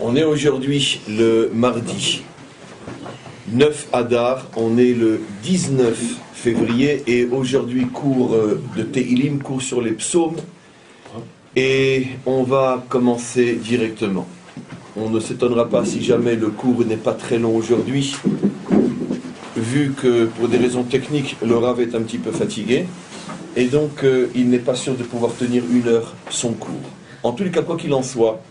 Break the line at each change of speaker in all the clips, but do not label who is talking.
On est aujourd'hui le mardi 9 Adar, on est le 19 février et aujourd'hui cours de Tehilim, cours sur les psaumes et on va commencer directement. On ne s'étonnera pas si jamais le cours n'est pas très long aujourd'hui, vu que pour des raisons techniques, le Rav est un petit peu fatigué et donc il n'est pas sûr de pouvoir tenir une heure son cours. En tous les cas, quoi qu'il en soit,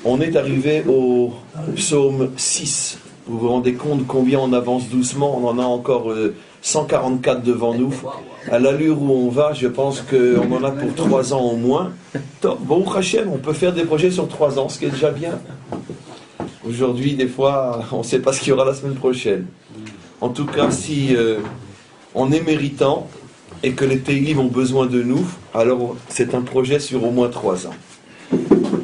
on est arrivé au psaume 6. Vous vous rendez compte combien on avance doucement? On en a encore 144 devant nous. À l'allure où on va, je pense qu'on en a pour 3 ans au moins. Bon, Hachem, on peut faire des projets sur 3 ans, ce qui est déjà bien. Aujourd'hui, des fois, on ne sait pas ce qu'il y aura la semaine prochaine. En tout cas, si on est méritant et que les Tehilim ont besoin de nous, alors c'est un projet sur au moins 3 ans.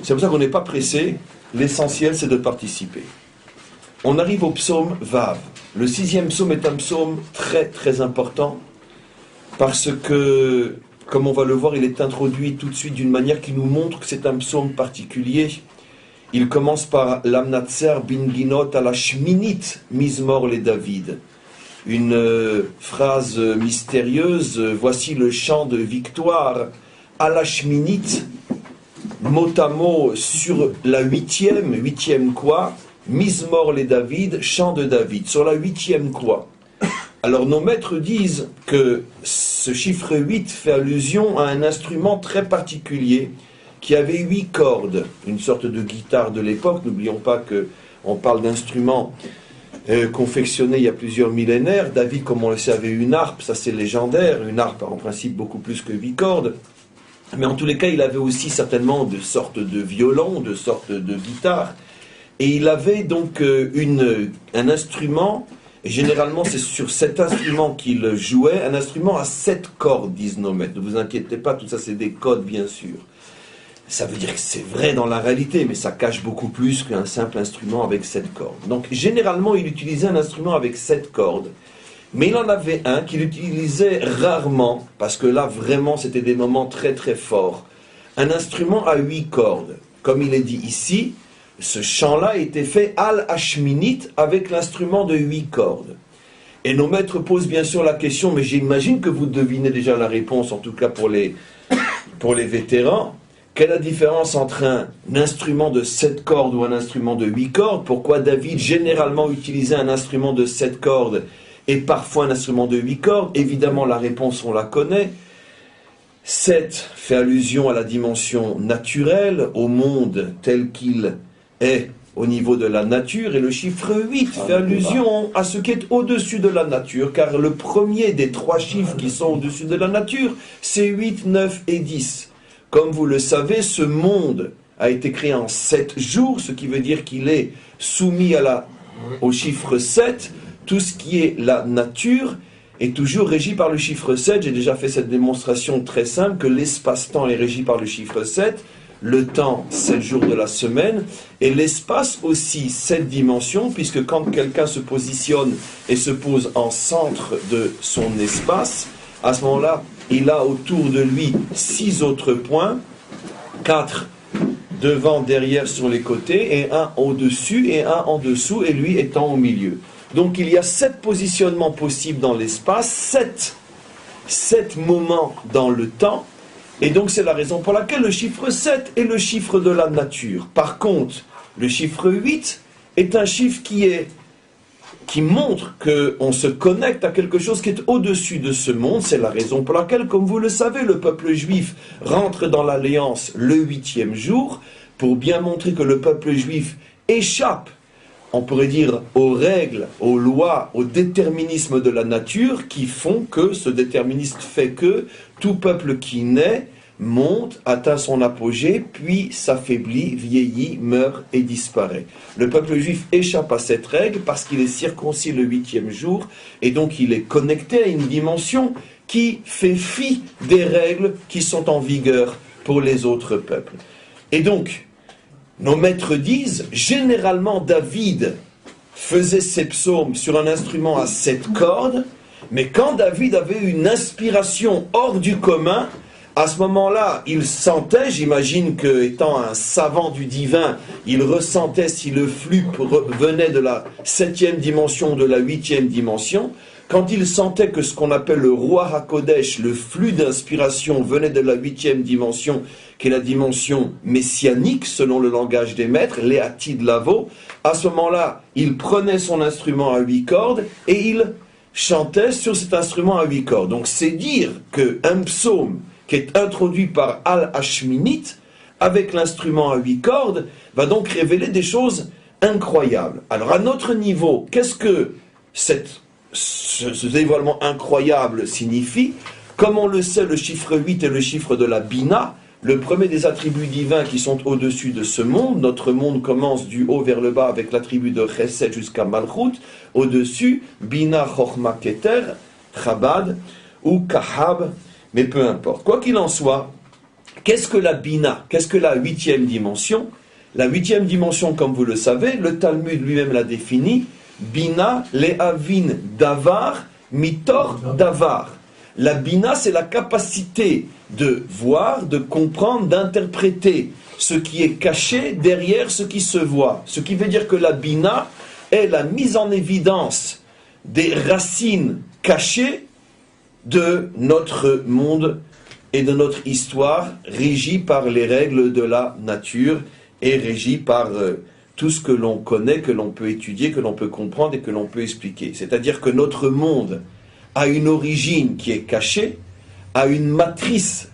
C'est pour ça qu'on n'est pas pressé. L'essentiel, c'est de participer. On arrive au psaume Vav. Le 6e psaume est un psaume très très important parce que, comme on va le voir, il est introduit tout de suite d'une manière qui nous montre que c'est un psaume particulier. Il commence par l'Amnatser bin Ginot à la Shminit Mizmor le David. Une phrase mystérieuse, voici le chant de victoire à la Shminit, mot à mot sur la 8e quoi? Mizmor le David, chant de David, sur la 8e quoi? Alors nos maîtres disent que ce chiffre 8 fait allusion à un instrument très particulier qui avait 8 cordes, une sorte de guitare de l'époque. N'oublions pas qu'on parle d'instruments confectionnés il y a plusieurs millénaires. David, comme on le sait, avait une harpe, ça c'est légendaire, une harpe en principe beaucoup plus que 8 cordes. Mais en tous les cas, il avait aussi certainement de sortes de violons, de sortes de guitares. Et il avait donc un instrument, et généralement c'est sur cet instrument qu'il jouait, un instrument à 7 cordes, disent nos maîtres. Ne vous inquiétez pas, tout ça c'est des codes bien sûr. Ça veut dire que c'est vrai dans la réalité, mais ça cache beaucoup plus qu'un simple instrument avec 7 cordes. Donc généralement il utilisait un instrument avec 7 cordes. Mais il en avait un qu'il utilisait rarement, parce que là vraiment c'était des moments très très forts. Un instrument à 8 cordes. Comme il est dit ici, ce chant-là était fait al-hashminit avec l'instrument de 8 cordes. Et nos maîtres posent bien sûr la question, mais j'imagine que vous devinez déjà la réponse, en tout cas pour les vétérans. Quelle est la différence entre un instrument de 7 cordes ou un instrument de 8 cordes? Pourquoi David généralement utilisait un instrument de 7 cordes et parfois un instrument de 8 cordes? Évidemment, la réponse, on la connaît. 7 fait allusion à la dimension naturelle, au monde tel qu'il est au niveau de la nature, et le chiffre 8 fait allusion à ce qui est au-dessus de la nature, car le premier des 3 chiffres qui sont au-dessus de la nature, c'est 8, 9 et 10. Comme vous le savez, ce monde a été créé en 7 jours, ce qui veut dire qu'il est soumis au chiffre 7. Tout ce qui est la nature est toujours régi par le chiffre 7. J'ai déjà fait cette démonstration très simple, que l'espace-temps est régi par le chiffre 7. Le temps, 7 jours de la semaine, et l'espace aussi 7 dimensions, puisque quand quelqu'un se positionne et se pose en centre de son espace, à ce moment-là, il a autour de lui 6 autres points, 4 devant, derrière, sur les côtés, et un au-dessus et un en dessous, et lui étant au milieu. Donc il y a 7 positionnements possibles dans l'espace, 7 moments dans le temps. Et donc c'est la raison pour laquelle le chiffre 7 est le chiffre de la nature. Par contre, le chiffre 8 est un chiffre qui montre qu'on se connecte à quelque chose qui est au-dessus de ce monde. C'est la raison pour laquelle, comme vous le savez, le peuple juif rentre dans l'alliance le 8e jour, pour bien montrer que le peuple juif échappe, on pourrait dire, aux règles, aux lois, au déterminisme de la nature, qui font que, ce déterminisme fait que, tout peuple qui naît, monte, atteint son apogée, puis s'affaiblit, vieillit, meurt et disparaît. Le peuple juif échappe à cette règle parce qu'il est circoncis le 8e jour, et donc il est connecté à une dimension qui fait fi des règles qui sont en vigueur pour les autres peuples. Et donc, nos maîtres disent, généralement David faisait ses psaumes sur un instrument à 7 cordes, mais quand David avait une inspiration hors du commun, À ce moment-là, il sentait, j'imagine que étant un savant du divin, il ressentait si le flux venait de la 7e dimension ou de la 8e dimension. Quand il sentait que ce qu'on appelle le roi HaKodesh, le flux d'inspiration venait de la 8e dimension, qui est la dimension messianique selon le langage des maîtres, Léatid Lavo, à ce moment-là, il prenait son instrument à 8 cordes et il chantait sur cet instrument à 8 cordes. Donc c'est dire qu'un psaume qui est introduit par Al-Hashminit, avec l'instrument à 8 cordes, va donc révéler des choses incroyables. Alors à notre niveau, qu'est-ce que ce dévoilement incroyable signifie? Comme on le sait, le chiffre 8 est le chiffre de la Bina, le premier des attributs divins qui sont au-dessus de ce monde. Notre monde commence du haut vers le bas avec l'attribut de Chesed jusqu'à Malchut. Au-dessus, Bina, Chochma, Keter, Chabad ou Kahab, mais peu importe. Quoi qu'il en soit, qu'est-ce que la Bina? Qu'est-ce que la 8e dimension? La 8e dimension, comme vous le savez, le Talmud lui-même l'a définie, Bina, Le'avin, Davar, Mitor, Davar. La Bina, c'est la capacité de voir, de comprendre, d'interpréter ce qui est caché derrière ce qui se voit. Ce qui veut dire que la Bina est la mise en évidence des racines cachées de notre monde et de notre histoire, régie par les règles de la nature et régie par tout ce que l'on connaît, que l'on peut étudier, que l'on peut comprendre et que l'on peut expliquer. C'est-à-dire que notre monde a une origine qui est cachée, a une matrice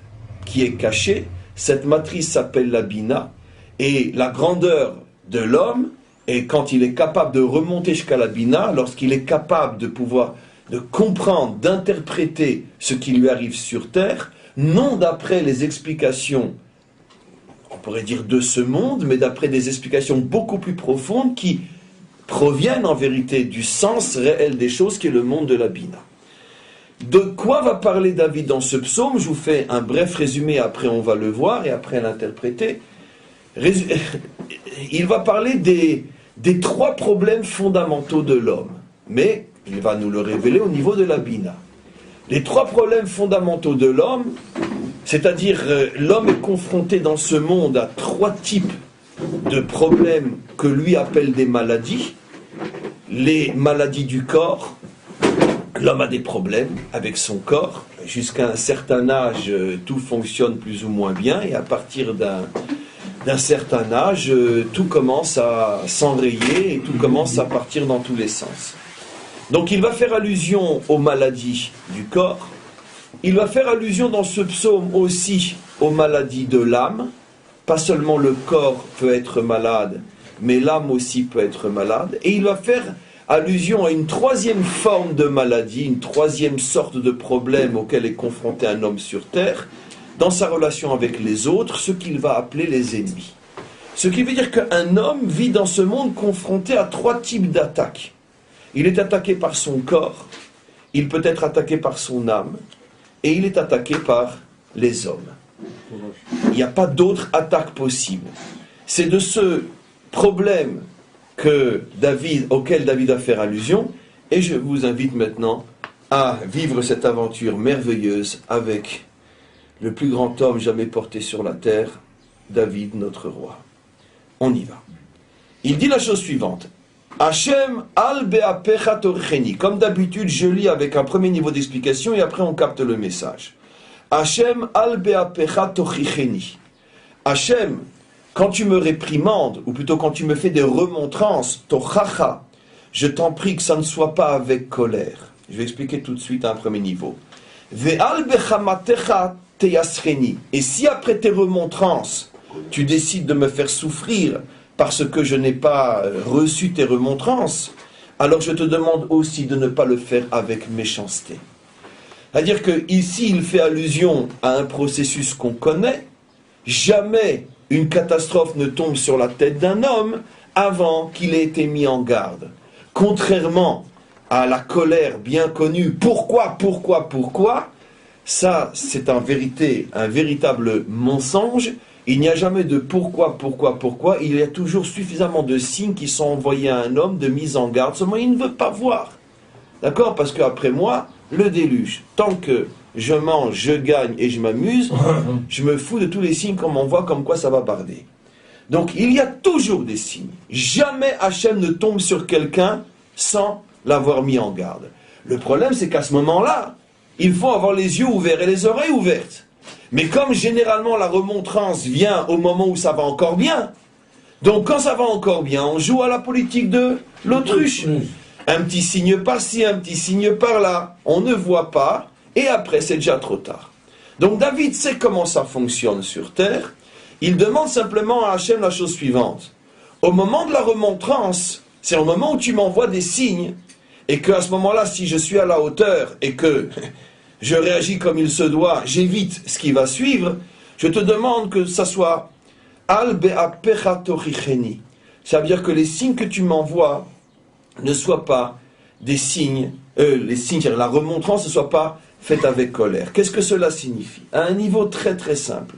qui est cachée. Cette matrice s'appelle la Bina, et la grandeur de l'homme est quand il est capable de remonter jusqu'à la Bina, lorsqu'il est capable de comprendre, d'interpréter ce qui lui arrive sur terre, non d'après les explications, on pourrait dire de ce monde, mais d'après des explications beaucoup plus profondes qui proviennent en vérité du sens réel des choses qui est le monde de la Bina. De quoi va parler David dans ce psaume? Je vous fais un bref résumé, après on va le voir et après l'interpréter. Il va parler des 3 problèmes fondamentaux de l'homme, mais il va nous le révéler au niveau de la Bina. Les 3 problèmes fondamentaux de l'homme, c'est-à-dire l'homme est confronté dans ce monde à 3 types de problèmes que lui appelle des maladies. Les maladies du corps. L'homme a des problèmes avec son corps. Jusqu'à un certain âge, tout fonctionne plus ou moins bien, et à partir d'un certain âge, tout commence à s'enrayer et tout commence à partir dans tous les sens. Donc il va faire allusion aux maladies du corps. Il va faire allusion dans ce psaume aussi aux maladies de l'âme. Pas seulement le corps peut être malade, mais l'âme aussi peut être malade. Et il va faire allusion à une 3e forme de maladie, une 3e sorte de problème auquel est confronté un homme sur terre, dans sa relation avec les autres, ce qu'il va appeler les ennemis. Ce qui veut dire qu'un homme vit dans ce monde confronté à 3 types d'attaques. Il est attaqué par son corps, il peut être attaqué par son âme, et il est attaqué par les hommes. Il n'y a pas d'autre attaque possible. C'est de ce problème auquel David va faire allusion, et je vous invite maintenant à vivre cette aventure merveilleuse avec le plus grand homme jamais porté sur la terre, David, notre roi. On y va. Il dit la chose suivante. Hachem al be'apecha torcheni. Comme d'habitude, je lis avec un premier niveau d'explication et après on capte le message. Hachem al be'apecha torcheni. Hachem, quand tu me réprimandes, ou plutôt quand tu me fais des remontrances, tochacha, je t'en prie que ça ne soit pas avec colère. Je vais expliquer tout de suite à un premier niveau. Ve'al bechamatecha teyasreni. Et si après tes remontrances, tu décides de me faire souffrir parce que je n'ai pas reçu tes remontrances, alors je te demande aussi de ne pas le faire avec méchanceté. C'est-à-dire qu'ici, il fait allusion à un processus qu'on connaît. Jamais une catastrophe ne tombe sur la tête d'un homme avant qu'il ait été mis en garde. Contrairement à la colère bien connue, pourquoi, ça c'est en vérité un véritable mensonge. Il n'y a jamais de pourquoi, il y a toujours suffisamment de signes qui sont envoyés à un homme de mise en garde, seulement il ne veut pas voir. D'accord? Parce qu'après moi, le déluge. Tant que je mange, je gagne et je m'amuse, je me fous de tous les signes qu'on m'envoie comme quoi ça va barder. Donc il y a toujours des signes. Jamais Hachem ne tombe sur quelqu'un sans l'avoir mis en garde. Le problème, c'est qu'à ce moment-là, il faut avoir les yeux ouverts et les oreilles ouvertes. Mais comme généralement la remontrance vient au moment où ça va encore bien, donc quand ça va encore bien, on joue à la politique de l'autruche. Un petit signe par-ci, un petit signe par-là, on ne voit pas, et après c'est déjà trop tard. Donc David sait comment ça fonctionne sur terre, il demande simplement à Hachem la chose suivante. Au moment de la remontrance, c'est au moment où tu m'envoies des signes, et qu'à ce moment-là, si je suis à la hauteur, et que je réagis comme il se doit, j'évite ce qui va suivre, je te demande que ça soit Al be'apecha toricheni. Ça veut dire que les signes que tu m'envoies ne soient pas des signes, la remontrance ne soit pas faite avec colère. Qu'est-ce que cela signifie? À un niveau très très simple.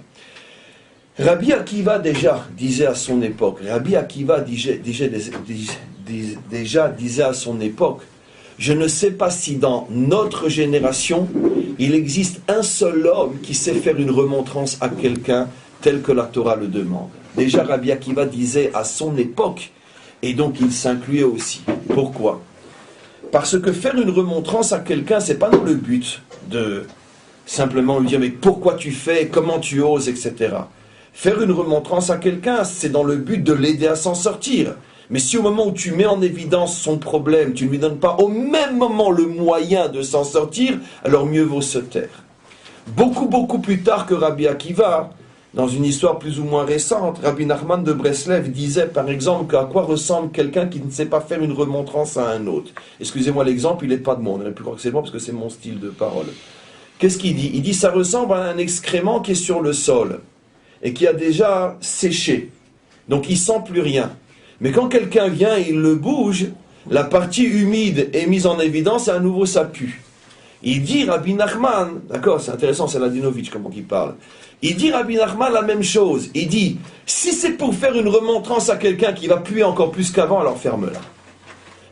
Rabbi Akiva déjà disait à son époque, déjà disait à son époque, je ne sais pas si dans notre génération, il existe un seul homme qui sait faire une remontrance à quelqu'un tel que la Torah le demande. Déjà Rabbi Akiva disait à son époque, et donc il s'incluait aussi. Pourquoi? Parce que faire une remontrance à quelqu'un, c'est pas dans le but de simplement lui dire mais pourquoi tu fais, comment tu oses, etc. Faire une remontrance à quelqu'un, c'est dans le but de l'aider à s'en sortir. Mais si au moment où tu mets en évidence son problème, tu ne lui donnes pas au même moment le moyen de s'en sortir, alors mieux vaut se taire. Beaucoup plus tard que Rabbi Akiva, dans une histoire plus ou moins récente, Rabbi Nachman de Breslev disait par exemple à quoi ressemble quelqu'un qui ne sait pas faire une remontrance à un autre. Excusez-moi l'exemple, il n'est pas de moi, on aurait pu croire que c'est moi parce que c'est mon style de parole. Qu'est-ce qu'il dit? Il dit ça ressemble à un excrément qui est sur le sol et qui a déjà séché. Donc il sent plus rien. Mais quand quelqu'un vient et il le bouge, la partie humide est mise en évidence et à nouveau ça pue. Il dit Rabbi Nachman, d'accord, c'est intéressant, c'est Ladinovitch comment il parle. Il dit Rabbi Nachman la même chose. Il dit, si c'est pour faire une remontrance à quelqu'un qui va puer encore plus qu'avant, alors ferme-la.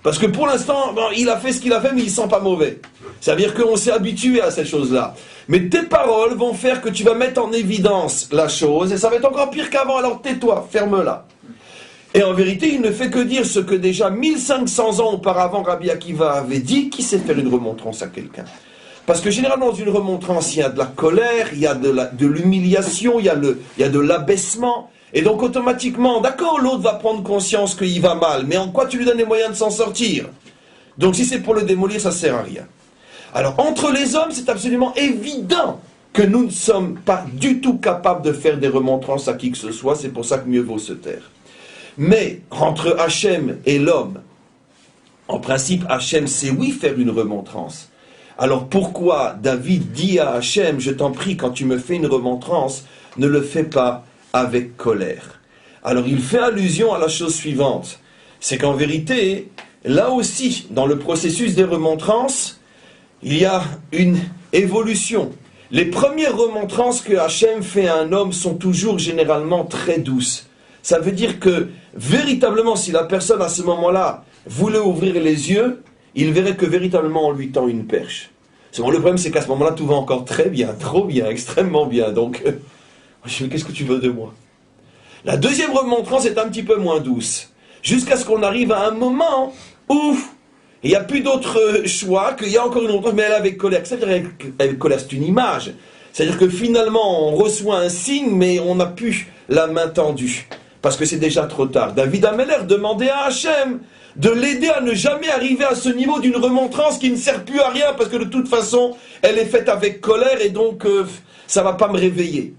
Parce que pour l'instant, il a fait ce qu'il a fait, mais il ne sent pas mauvais. Ça veut dire qu'on s'est habitué à cette chose-là. Mais tes paroles vont faire que tu vas mettre en évidence la chose, et ça va être encore pire qu'avant, alors tais-toi, ferme-la. Et en vérité, il ne fait que dire ce que déjà 1500 ans auparavant Rabbi Akiva avait dit, qui sait faire une remontrance à quelqu'un. Parce que généralement, dans une remontrance, il y a de la colère, il y a de l'humiliation, il y a de l'abaissement. Et donc automatiquement, d'accord, l'autre va prendre conscience qu'il va mal, mais en quoi tu lui donnes les moyens de s'en sortir? Donc si c'est pour le démolir, ça ne sert à rien. Alors entre les hommes, c'est absolument évident que nous ne sommes pas du tout capables de faire des remontrances à qui que ce soit, c'est pour ça que mieux vaut se taire. Mais entre Hachem et l'homme, en principe, Hachem sait oui faire une remontrance. Alors pourquoi David dit à Hachem, je t'en prie, quand tu me fais une remontrance, ne le fais pas avec colère. Alors il fait allusion à la chose suivante, c'est qu'en vérité, là aussi, dans le processus des remontrances, il y a une évolution. Les premières remontrances que Hachem fait à un homme sont toujours généralement très douces. Ça veut dire que, véritablement, si la personne à ce moment-là voulait ouvrir les yeux, il verrait que véritablement on lui tend une perche. Le problème, c'est qu'à ce moment-là, tout va encore très bien, trop bien, extrêmement bien. Donc, je me dis, qu'est-ce que tu veux de moi? La deuxième remontrance est un petit peu moins douce. Jusqu'à ce qu'on arrive à un moment où il n'y a plus d'autre choix, qu'il y a encore une remontrance, mais elle avec colère. C'est-à-dire avec colère, c'est une image. C'est-à-dire que finalement, on reçoit un signe, mais on n'a plus la main tendue. Parce que c'est déjà trop tard. David Ameller demandait à Hachem de l'aider à ne jamais arriver à ce niveau d'une remontrance qui ne sert plus à rien, parce que de toute façon, elle est faite avec colère, et donc ça ne va pas me réveiller.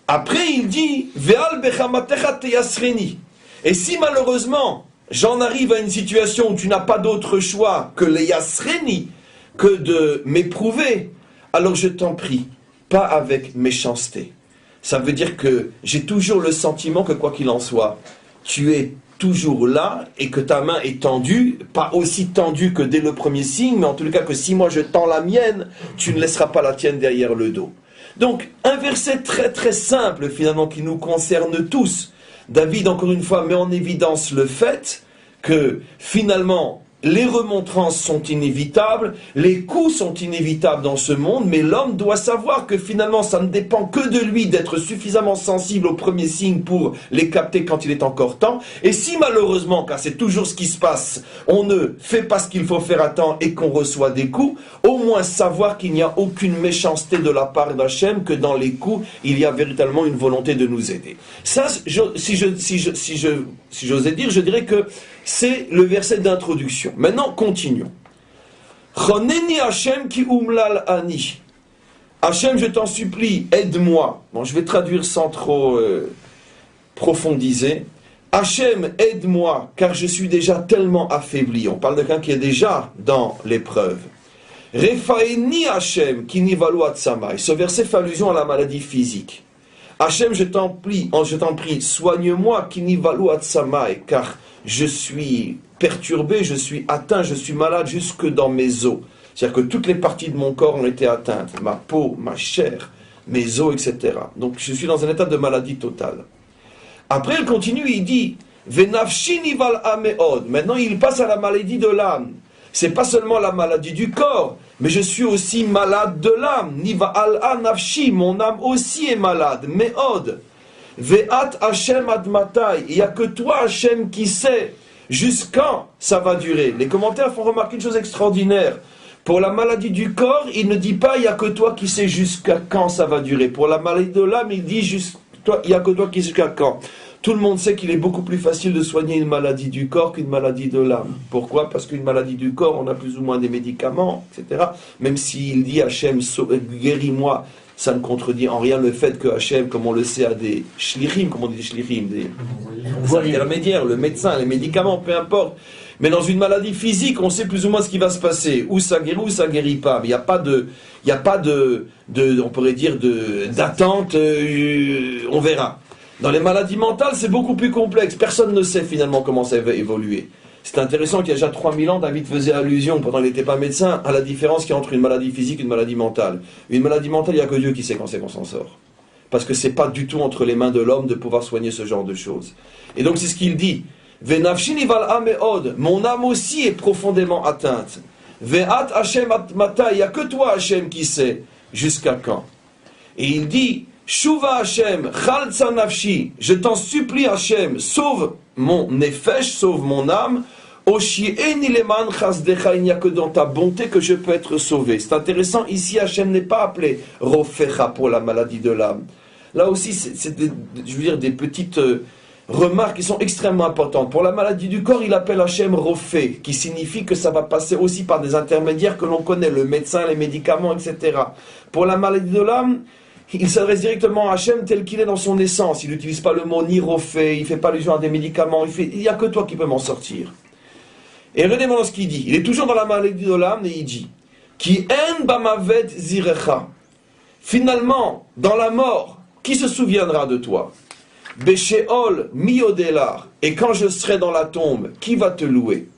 Après, il dit, Ve'al bechamatecha teyasreni. Et si malheureusement, j'en arrive à une situation où tu n'as pas d'autre choix que les yasreni, que de m'éprouver, alors je t'en prie, pas avec méchanceté. Ça veut dire que j'ai toujours le sentiment que quoi qu'il en soit, tu es toujours là et que ta main est tendue, pas aussi tendue que dès le premier signe, mais en tout cas que si moi je tends la mienne, tu ne laisseras pas la tienne derrière le dos. Donc, un verset très très simple finalement qui nous concerne tous. David, encore une fois, met en évidence le fait que finalement, les remontrances sont inévitables, les coups sont inévitables dans ce monde, mais l'homme doit savoir que finalement ça ne dépend que de lui d'être suffisamment sensible aux premiers signes pour les capter quand il est encore temps. Et si malheureusement, car c'est toujours ce qui se passe, on ne fait pas ce qu'il faut faire à temps et qu'on reçoit des coups, au moins savoir qu'il n'y a aucune méchanceté de la part d'Hachem, que dans les coups, il y a véritablement une volonté de nous aider. Ça, si j'osais dire, je dirais que c'est le verset d'introduction. Maintenant, continuons. Choneni Hachem ki umlal ani. Hachem, je t'en supplie, aide-moi. Bon, je vais traduire sans trop profondiser. Hachem, aide-moi, car je suis déjà tellement affaibli. On parle de quelqu'un qui est déjà dans l'épreuve. Refaeni Hachem ki nivalu atzamai. Ce verset fait allusion à la maladie physique. Hachem, je t'en prie, soigne-moi ki nivalu atzamai, car je suis perturbé, je suis atteint, je suis malade jusque dans mes os. C'est-à-dire que toutes les parties de mon corps ont été atteintes, ma peau, ma chair, mes os, etc. Donc je suis dans un état de maladie totale. Après, il continue, il dit, Venafshi nival ameod. Maintenant, il passe à la maladie de l'âme. C'est pas seulement la maladie du corps, mais je suis aussi malade de l'âme. Nival nafshi, mon âme aussi est malade. Meod. Ve'at Hashem ad matai. Il n'y a que toi, Hashem, qui sais jusqu'à ça va durer. Les commentaires font remarquer une chose extraordinaire. Pour la maladie du corps, il ne dit pas il n'y a que toi qui sais jusqu'à quand ça va durer. Pour la maladie de l'âme, il dit il n'y a que toi qui sais jusqu'à quand. Tout le monde sait qu'il est beaucoup plus facile de soigner une maladie du corps qu'une maladie de l'âme. Pourquoi? Parce qu'une maladie du corps, on a plus ou moins des médicaments, etc. Même s'il dit Hachem, guéris-moi, ça ne contredit en rien le fait que Hachem, comme on le sait, a des shlichim, comme on dit des shlichim, des intermédiaires, le médecin, les médicaments, peu importe. Mais dans une maladie physique, on sait plus ou moins ce qui va se passer. Ou ça guérit, ou ça guérit pas. Mais il n'y a pas de, on pourrait dire, d'attente, on verra. Dans les maladies mentales, c'est beaucoup plus complexe. Personne ne sait finalement comment ça va évoluer. C'est intéressant qu'il y a déjà 3000 ans, David faisait allusion, pendant qu'il n'était pas médecin, à la différence qu'il y a entre une maladie physique et une maladie mentale. Une maladie mentale, il n'y a que Dieu qui sait quand c'est qu'on s'en sort. Parce que c'est pas du tout entre les mains de l'homme de pouvoir soigner ce genre de choses. Et donc c'est ce qu'il dit. Venafshi nival ameod. Mon âme aussi est profondément atteinte. Ve'at Hashem at matai. Il n'y a que toi, Hashem, qui sait jusqu'à quand. Et il dit, Shuva Hashem, chaltza nafshi. Je t'en supplie, Hashem, sauve mon nefesh, sauve mon âme. Oshieni leman chasdecha. Il n'y a que dans ta bonté que je peux être sauvé. C'est intéressant, ici Hashem n'est pas appelé Rofecha pour la maladie de l'âme. Là aussi, c'est des petites remarques qui sont extrêmement importantes. Pour la maladie du corps, il appelle Hashem Rofé, qui signifie que ça va passer aussi par des intermédiaires que l'on connaît, le médecin, les médicaments, etc. Pour la maladie de l'âme, il s'adresse directement à Hachem tel qu'il est dans son essence. Il n'utilise pas le mot ni Rofé, il ne fait pas allusion à des médicaments, il n'y a que toi qui peux m'en sortir. Et regardez-moi ce qu'il dit. Il est toujours dans la maladie de l'âme et il dit Ki en bamavet zirecha. Finalement, dans la mort, qui se souviendra de toi? Besheol miodelar. Et quand je serai dans la tombe, qui va te louer?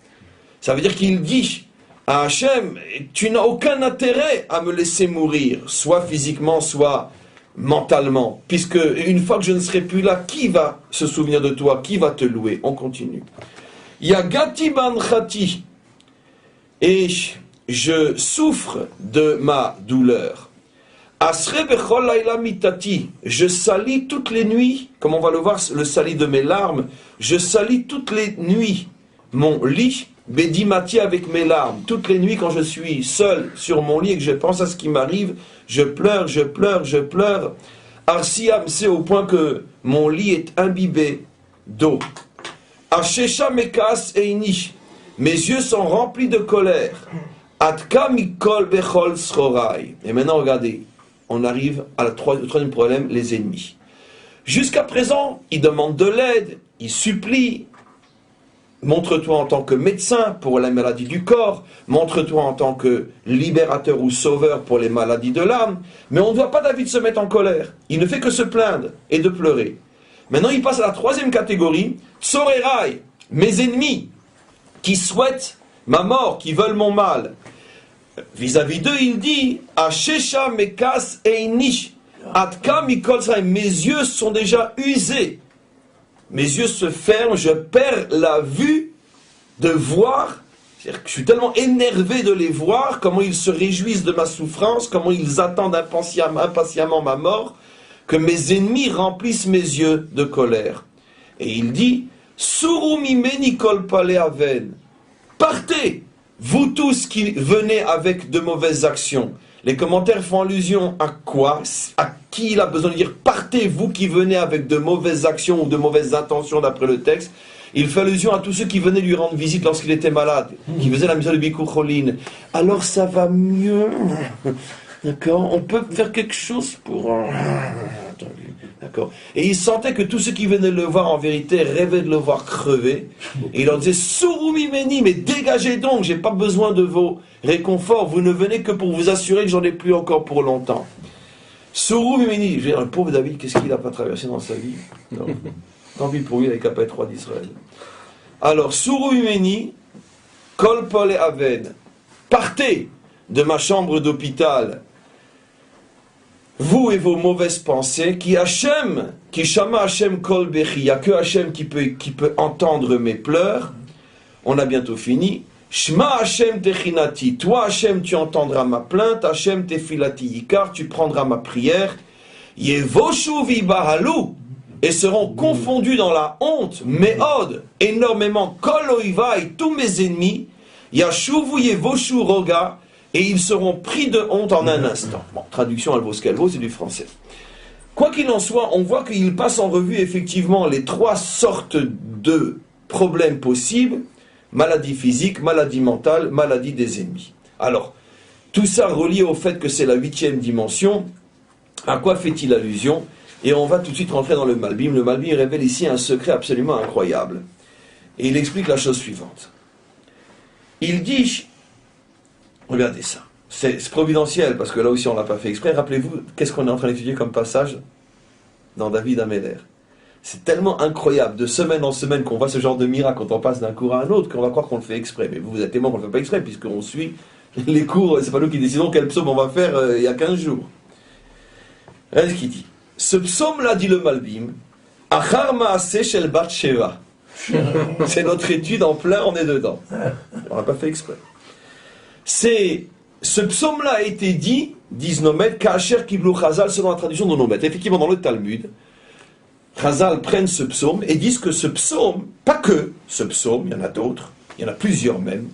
Ça veut dire qu'il dit à Hachem, tu n'as aucun intérêt à me laisser mourir, soit physiquement, soit mentalement, puisque une fois que je ne serai plus là, qui va se souvenir de toi? Qui va te louer? On continue. Yagati banchati. Et je souffre de ma douleur. Asre bechol laila mitati. Je salis toutes les nuits, comme on va le voir, le sali de mes larmes. Je salis toutes les nuits mon lit, bédimati avec mes larmes. Toutes les nuits quand je suis seul sur mon lit et que je pense à ce qui m'arrive, je pleure, je pleure, je pleure. Arsiam, c'est au point que mon lit est imbibé d'eau. Ashesha mekas eini. Mes yeux sont remplis de colère. Atka mikol bechol srorai. Et maintenant, regardez, on arrive au troisième problème, les ennemis. Jusqu'à présent, il demande de l'aide, il supplie. Montre-toi en tant que médecin pour la maladie du corps, montre-toi en tant que libérateur ou sauveur pour les maladies de l'âme. Mais on ne voit pas David se mettre en colère. Il ne fait que se plaindre et de pleurer. Maintenant, il passe à la troisième catégorie, Tsorerai, mes ennemis, qui souhaitent ma mort, qui veulent mon mal. Vis-à-vis d'eux, il dit, Ashesha mekas eini, atka mikol srai. Mes yeux sont déjà usés. Mes yeux se ferment, je perds la vue de voir C'est-à-dire que je suis tellement énervé de les voir, comment ils se réjouissent de ma souffrance, comment ils attendent impatiemment ma mort, que mes ennemis remplissent mes yeux de colère. Et il dit, Suru mimeni kol pale aven. Partez, vous tous qui venez avec de mauvaises actions. Les commentaires font allusion à quoi? À qui il a besoin de dire partez, vous qui venez avec de mauvaises actions ou de mauvaises intentions d'après le texte. Il fait allusion à tous ceux qui venaient lui rendre visite lorsqu'il était malade, qui faisaient la mise de Bikur Cholin. Alors ça va mieux. D'accord? On peut faire quelque chose pour... D'accord? Et il sentait que tous ceux qui venaient le voir en vérité rêvaient de le voir crever. Et il leur disait, Surumi Meni, mais dégagez donc, j'ai pas besoin de vos réconforts, vous ne venez que pour vous assurer que j'en ai plus encore pour longtemps. Surumi Meni, je veux dire, le pauvre David, qu'est-ce qu'il n'a pas traversé dans sa vie? Non. Tant pis pour lui, avec la 3 d'Israël. Alors, Surumi Meni, Kol Pole Aven, partez de ma chambre d'hôpital, vous et vos mauvaises pensées, qui Hachem, qui Shama Hachem Kol Bechi, il n'y a que Hachem qui peut entendre mes pleurs. On a bientôt fini. Shma Hachem Techinati, toi Hachem tu entendras ma plainte, Hachem Tefilati Yikar, tu prendras ma prière. Yevoshu Vibahalu, et seront confondus dans la honte, Meod, énormément, Kol Oivai, tous mes ennemis, Yashuvu Yevoshu Roga, et ils seront pris de honte en un instant. Bon, traduction, elle vaut ce qu'elle vaut, c'est du français. Quoi qu'il en soit, on voit qu'il passe en revue effectivement les 3 sortes de problèmes possibles: maladie physique, maladie mentale, maladie des ennemis. Alors, tout ça relié au fait que c'est la 8e dimension, à quoi fait-il allusion? Et on va tout de suite rentrer dans le Malbim. Le Malbim révèle ici un secret absolument incroyable. Et il explique la chose suivante. Il dit... Regardez ça. C'est providentiel, parce que là aussi on ne l'a pas fait exprès. Rappelez-vous, qu'est-ce qu'on est en train d'étudier comme passage dans David Améler? C'est tellement incroyable, de semaine en semaine, qu'on voit ce genre de miracle quand on passe d'un cours à un autre, qu'on va croire qu'on le fait exprès. Mais vous êtes témoin qu'on ne le fait pas exprès, puisqu'on suit les cours, c'est pas nous qui décidons quel psaume on va faire il y a 15 jours. Regardez ce qu'il dit. Ce psaume-là, dit le Malbim, Achar Maaseh Shel Bat Sheva. C'est notre étude en plein, on est dedans. On n'a pas fait exprès. Ce psaume-là a été dit, disent nos maîtres, Kacher Kiblu Chazal, selon la traduction de nos maîtres. Effectivement, dans le Talmud, Chazal prennent ce psaume et disent que ce psaume, pas que ce psaume, il y en a d'autres, il y en a plusieurs même,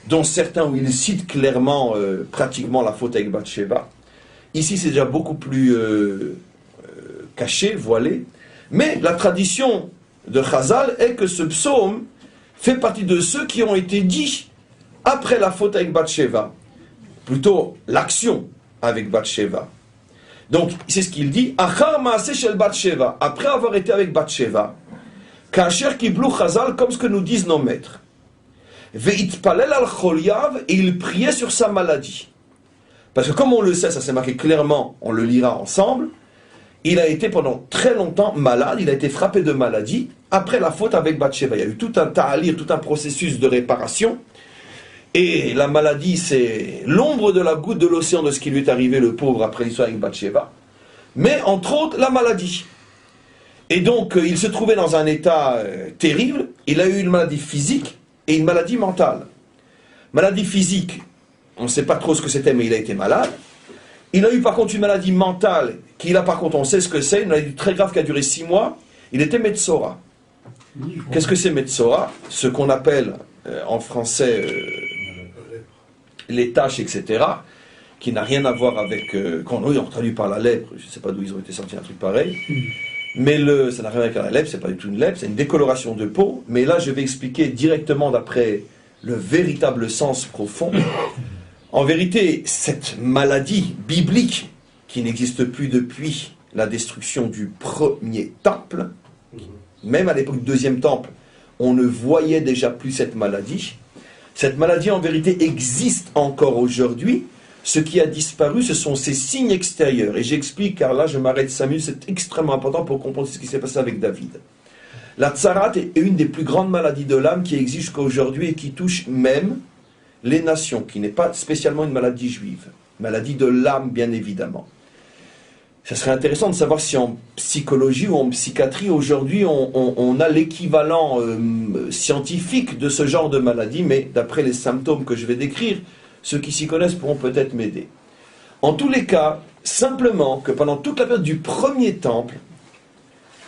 dont certains où ils citent clairement, pratiquement la faute avec Bathsheba. Ici, c'est déjà beaucoup plus caché, voilé, mais la tradition de Chazal est que ce psaume fait partie de ceux qui ont été dits après la faute avec Bathsheba, plutôt l'action avec Bathsheba. Donc, c'est ce qu'il dit, Achar Maaseh Shel Bathsheba, après avoir été avec Bathsheba, Kacher Kiblu Chazal, comme ce que nous disent nos maîtres. Ve'itpalel al Choliav, et il priait sur sa maladie. Parce que comme on le sait, ça s'est marqué clairement, on le lira ensemble, il a été pendant très longtemps malade, il a été frappé de maladie, après la faute avec Bathsheba. Il y a eu tout un ta'alir, tout un processus de réparation. Et la maladie, c'est l'ombre de la goutte de l'océan de ce qui lui est arrivé, le pauvre, après l'histoire avec Bathsheba. Mais, entre autres, la maladie. Et donc, il se trouvait dans un état terrible. Il a eu une maladie physique et une maladie mentale. Maladie physique, on ne sait pas trop ce que c'était, mais il a été malade. Il a eu, par contre, une maladie mentale, qui là, par contre, on sait ce que c'est, une maladie très grave qui a duré 6 mois. Il était Metzora. Qu'est-ce que c'est Metzora? Ce qu'on appelle, en français... les tâches, etc., qui n'a rien à voir avec... quand on traduit par la lèpre, je ne sais pas d'où ils ont été sortis un truc pareil, mais ça n'a rien à voir avec la lèpre, c'est pas du tout une lèpre, c'est une décoloration de peau, mais là je vais expliquer directement d'après le véritable sens profond. En vérité, cette maladie biblique, qui n'existe plus depuis la destruction du premier temple, même à l'époque du deuxième temple, on ne voyait déjà plus cette maladie. Cette maladie, en vérité, existe encore aujourd'hui. Ce qui a disparu, ce sont ces signes extérieurs. Et j'explique, car là, je m'arrête 5 minutes, c'est extrêmement important pour comprendre ce qui s'est passé avec David. La tsarat est une des plus grandes maladies de l'âme qui existe jusqu'à aujourd'hui et qui touche même les nations, qui n'est pas spécialement une maladie juive. Maladie de l'âme, bien évidemment. Ça serait intéressant de savoir si en psychologie ou en psychiatrie, aujourd'hui, on a l'équivalent scientifique de ce genre de maladie, mais d'après les symptômes que je vais décrire, ceux qui s'y connaissent pourront peut-être m'aider. En tous les cas, simplement que pendant toute la période du premier temple,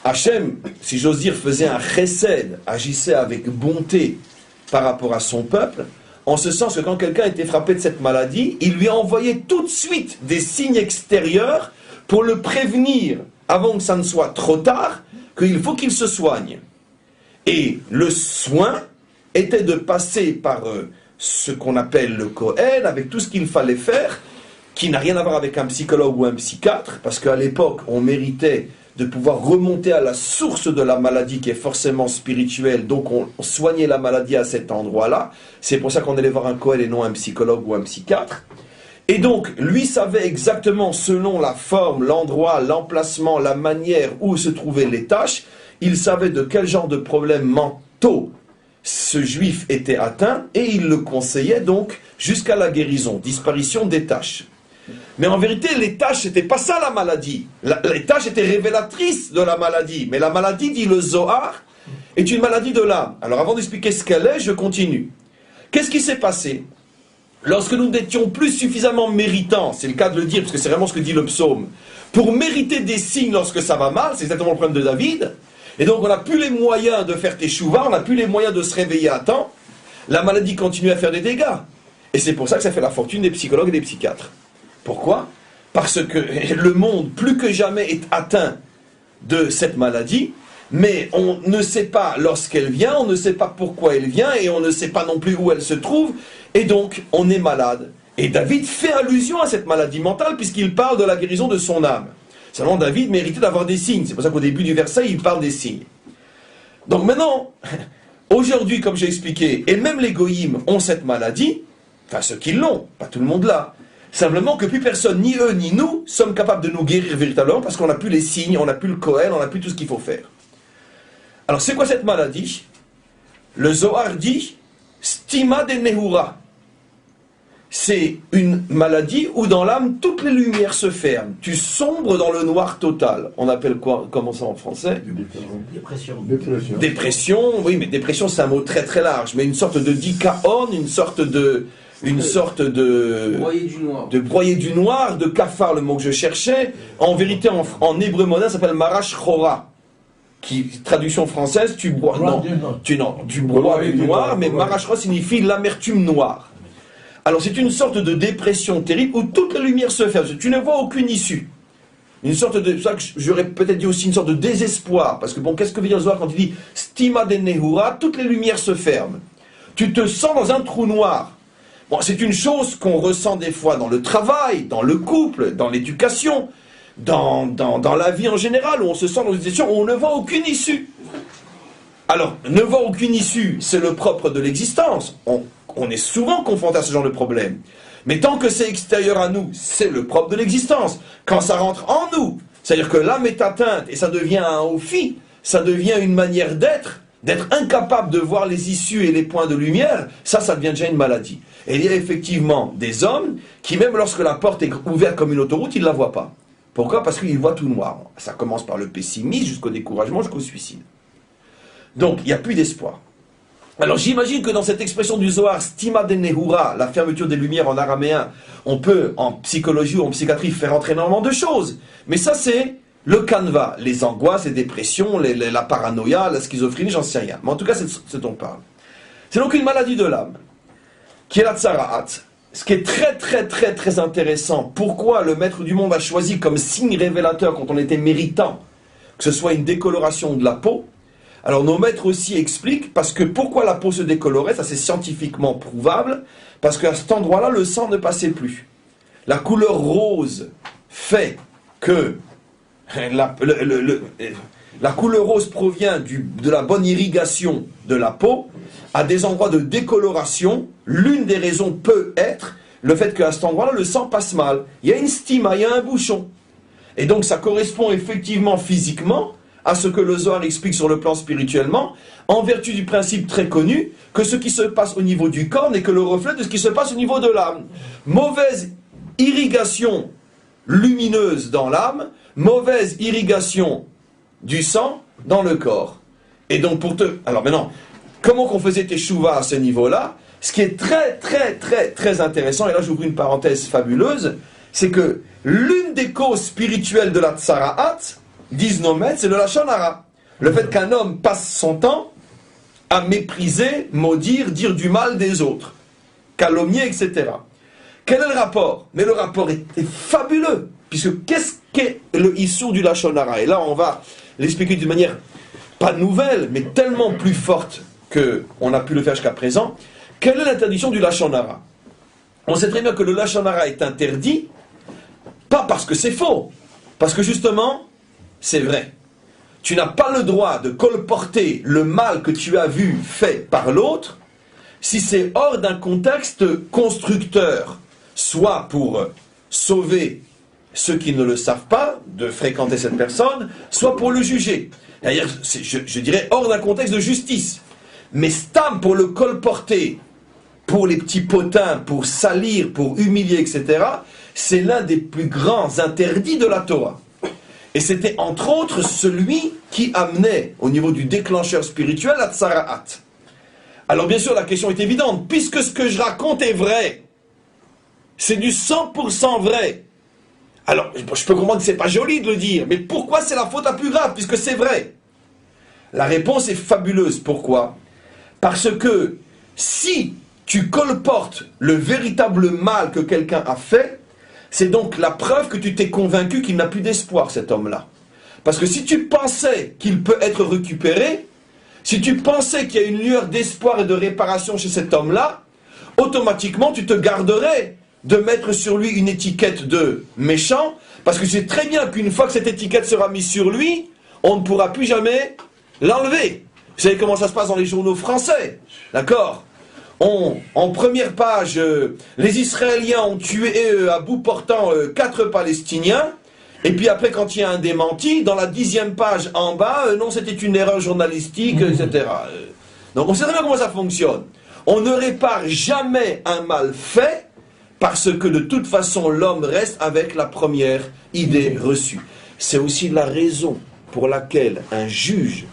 Hachem, si j'ose dire, faisait un chesed, agissait avec bonté par rapport à son peuple, en ce sens que quand quelqu'un était frappé de cette maladie, il lui envoyait tout de suite des signes extérieurs pour le prévenir, avant que ça ne soit trop tard, qu'il faut qu'il se soigne. Et le soin était de passer par ce qu'on appelle le Kohen, avec tout ce qu'il fallait faire, qui n'a rien à voir avec un psychologue ou un psychiatre, parce qu'à l'époque, on méritait de pouvoir remonter à la source de la maladie qui est forcément spirituelle, donc on soignait la maladie à cet endroit-là. C'est pour ça qu'on allait voir un Kohen et non un psychologue ou un psychiatre. Et donc, lui savait exactement, selon la forme, l'endroit, l'emplacement, la manière où se trouvaient les tâches, il savait de quel genre de problèmes mentaux ce juif était atteint, et il le conseillait donc jusqu'à la guérison, disparition des tâches. Mais en vérité, les tâches, c'était pas ça la maladie. Les tâches étaient révélatrices de la maladie. Mais la maladie, dit le Zohar, est une maladie de l'âme. Alors avant d'expliquer ce qu'elle est, je continue. Qu'est-ce qui s'est passé? Lorsque nous n'étions plus suffisamment méritants, c'est le cas de le dire, parce que c'est vraiment ce que dit le psaume, pour mériter des signes lorsque ça va mal, c'est exactement le problème de David, et donc on n'a plus les moyens de faire teshuva, on n'a plus les moyens de se réveiller à temps, la maladie continue à faire des dégâts. Et c'est pour ça que ça fait la fortune des psychologues et des psychiatres. Pourquoi? Parce que le monde, plus que jamais, est atteint de cette maladie, mais on ne sait pas lorsqu'elle vient, on ne sait pas pourquoi elle vient, et on ne sait pas non plus où elle se trouve, et donc on est malade. Et David fait allusion à cette maladie mentale, puisqu'il parle de la guérison de son âme. Seulement David méritait d'avoir des signes, c'est pour ça qu'au début du verset, il parle des signes. Donc maintenant, aujourd'hui, comme j'ai expliqué, et même les goïms ont cette maladie, enfin ceux qui l'ont, pas tout le monde l'a, simplement que plus personne, ni eux ni nous, sommes capables de nous guérir véritablement parce qu'on n'a plus les signes, on n'a plus le Kohen, on n'a plus tout ce qu'il faut faire. Alors c'est quoi cette maladie? Le Zohar dit Stima de Nehura. C'est une maladie où dans l'âme toutes les lumières se ferment. Tu sombres dans le noir total. On appelle quoi? Comment ça en français?
Dépression.
Dépression, oui, mais dépression c'est un mot très très large, mais une sorte de dikaon, une sorte de broyer du noir, de kafar, le mot que je cherchais. En vérité, en hébreu moderne, ça s'appelle marash chora, qui, traduction française, tu broies du noir, mais marash chora signifie l'amertume noire. Alors c'est une sorte de dépression terrible où toute la lumière se ferme, tu ne vois aucune issue. Une sorte de, ça que j'aurais peut-être dit aussi une sorte de désespoir, parce que bon, qu'est-ce que veut dire Zohar quand il dit Stima de Nehura, toutes les lumières se ferment. Tu te sens dans un trou noir. Bon, c'est une chose qu'on ressent des fois dans le travail, dans le couple, dans l'éducation, dans la vie en général, où on se sent dans une situation où on ne voit aucune issue. Alors, ne voir aucune issue, c'est le propre de l'existence. On est souvent confronté à ce genre de problème. Mais tant que c'est extérieur à nous, c'est le propre de l'existence. Quand ça rentre en nous, c'est-à-dire que l'âme est atteinte et ça devient un ophi, ça devient une manière d'être incapable de voir les issues et les points de lumière, ça devient déjà une maladie. Et il y a effectivement des hommes qui, même lorsque la porte est ouverte comme une autoroute, ils ne la voient pas. Pourquoi? Parce qu'ils voient tout noir. Ça commence par le pessimisme, jusqu'au découragement, jusqu'au suicide. Donc, il n'y a plus d'espoir. Alors, j'imagine que dans cette expression du Zohar, Stima de Nehura, la fermeture des lumières en araméen, on peut, en psychologie ou en psychiatrie, faire entrer énormément de choses. Mais ça, c'est le canevas, les angoisses, les dépressions, la paranoïa, la schizophrénie, j'en sais rien. Mais en tout cas, c'est ce dont on parle. C'est donc une maladie de l'âme, qui est la tsaraat. Ce qui est très très très très intéressant, pourquoi le maître du monde a choisi comme signe révélateur quand on était méritant, que ce soit une décoloration de la peau. Alors nos maîtres aussi expliquent, parce que pourquoi la peau se décolorait, ça c'est scientifiquement prouvable, parce qu'à cet endroit-là, le sang ne passait plus. La couleur rose fait que la couleur rose provient de la bonne irrigation de la peau. À des endroits de décoloration, l'une des raisons peut être le fait qu'à cet endroit-là, le sang passe mal. Il y a une stima, il y a un bouchon. Et donc ça correspond effectivement physiquement à ce que le Zohar explique sur le plan spirituellement, en vertu du principe très connu que ce qui se passe au niveau du corps n'est que le reflet de ce qui se passe au niveau de l'âme. Mauvaise irrigation lumineuse dans l'âme mauvaise irrigation du sang dans le corps. Et donc alors maintenant, comment qu'on faisait teshuva à ce niveau-là? Ce qui est très très très très intéressant, et là j'ouvre une parenthèse fabuleuse, c'est que l'une des causes spirituelles de la tsara'at, disent nos maîtres, c'est le lachon hara. Le fait qu'un homme passe son temps à mépriser, maudire, dire du mal des autres, calomnier, etc. Quel est le rapport? Mais le rapport est fabuleux, puisque qu'est-ce qu'est le issour du lachon hara? Et là on va l'expliquer d'une manière pas nouvelle, mais tellement plus forte qu'on a pu le faire jusqu'à présent. Quelle est l'interdiction du lachon hara? On sait très bien que le lachon hara est interdit, pas parce que c'est faux, parce que justement, c'est vrai. Tu n'as pas le droit de colporter le mal que tu as vu fait par l'autre, si c'est hors d'un contexte constructeur, soit pour sauver ceux qui ne le savent pas de fréquenter cette personne, soit pour le juger. C'est-à-dire, je dirais hors d'un contexte de justice. Mais stam pour le colporter, pour les petits potins, pour salir, pour humilier, etc., c'est l'un des plus grands interdits de la Torah. Et c'était entre autres celui qui amenait, au niveau du déclencheur spirituel, la tsara'at. Alors bien sûr, la question est évidente, puisque ce que je raconte est vrai, c'est du 100% vrai. Alors, je peux comprendre que c'est pas joli de le dire, mais pourquoi c'est la faute la plus grave, puisque c'est vrai? La réponse est fabuleuse. Pourquoi? Parce que si tu colportes le véritable mal que quelqu'un a fait, c'est donc la preuve que tu t'es convaincu qu'il n'a plus d'espoir, cet homme-là. Parce que si tu pensais qu'il peut être récupéré, si tu pensais qu'il y a une lueur d'espoir et de réparation chez cet homme-là, automatiquement tu te garderais de mettre sur lui une étiquette de méchant, parce que c'est très bien qu'une fois que cette étiquette sera mise sur lui, on ne pourra plus jamais l'enlever. Vous savez comment ça se passe dans les journaux français, d'accord? En première page, les Israéliens ont tué à bout portant 4 Palestiniens, et puis après quand il y a un démenti, dans la 10e page en bas, non c'était une erreur journalistique, etc. Donc on sait très bien comment ça fonctionne. On ne répare jamais un mal fait, parce que de toute façon l'homme reste avec la première idée reçue. C'est aussi la raison pour laquelle un juge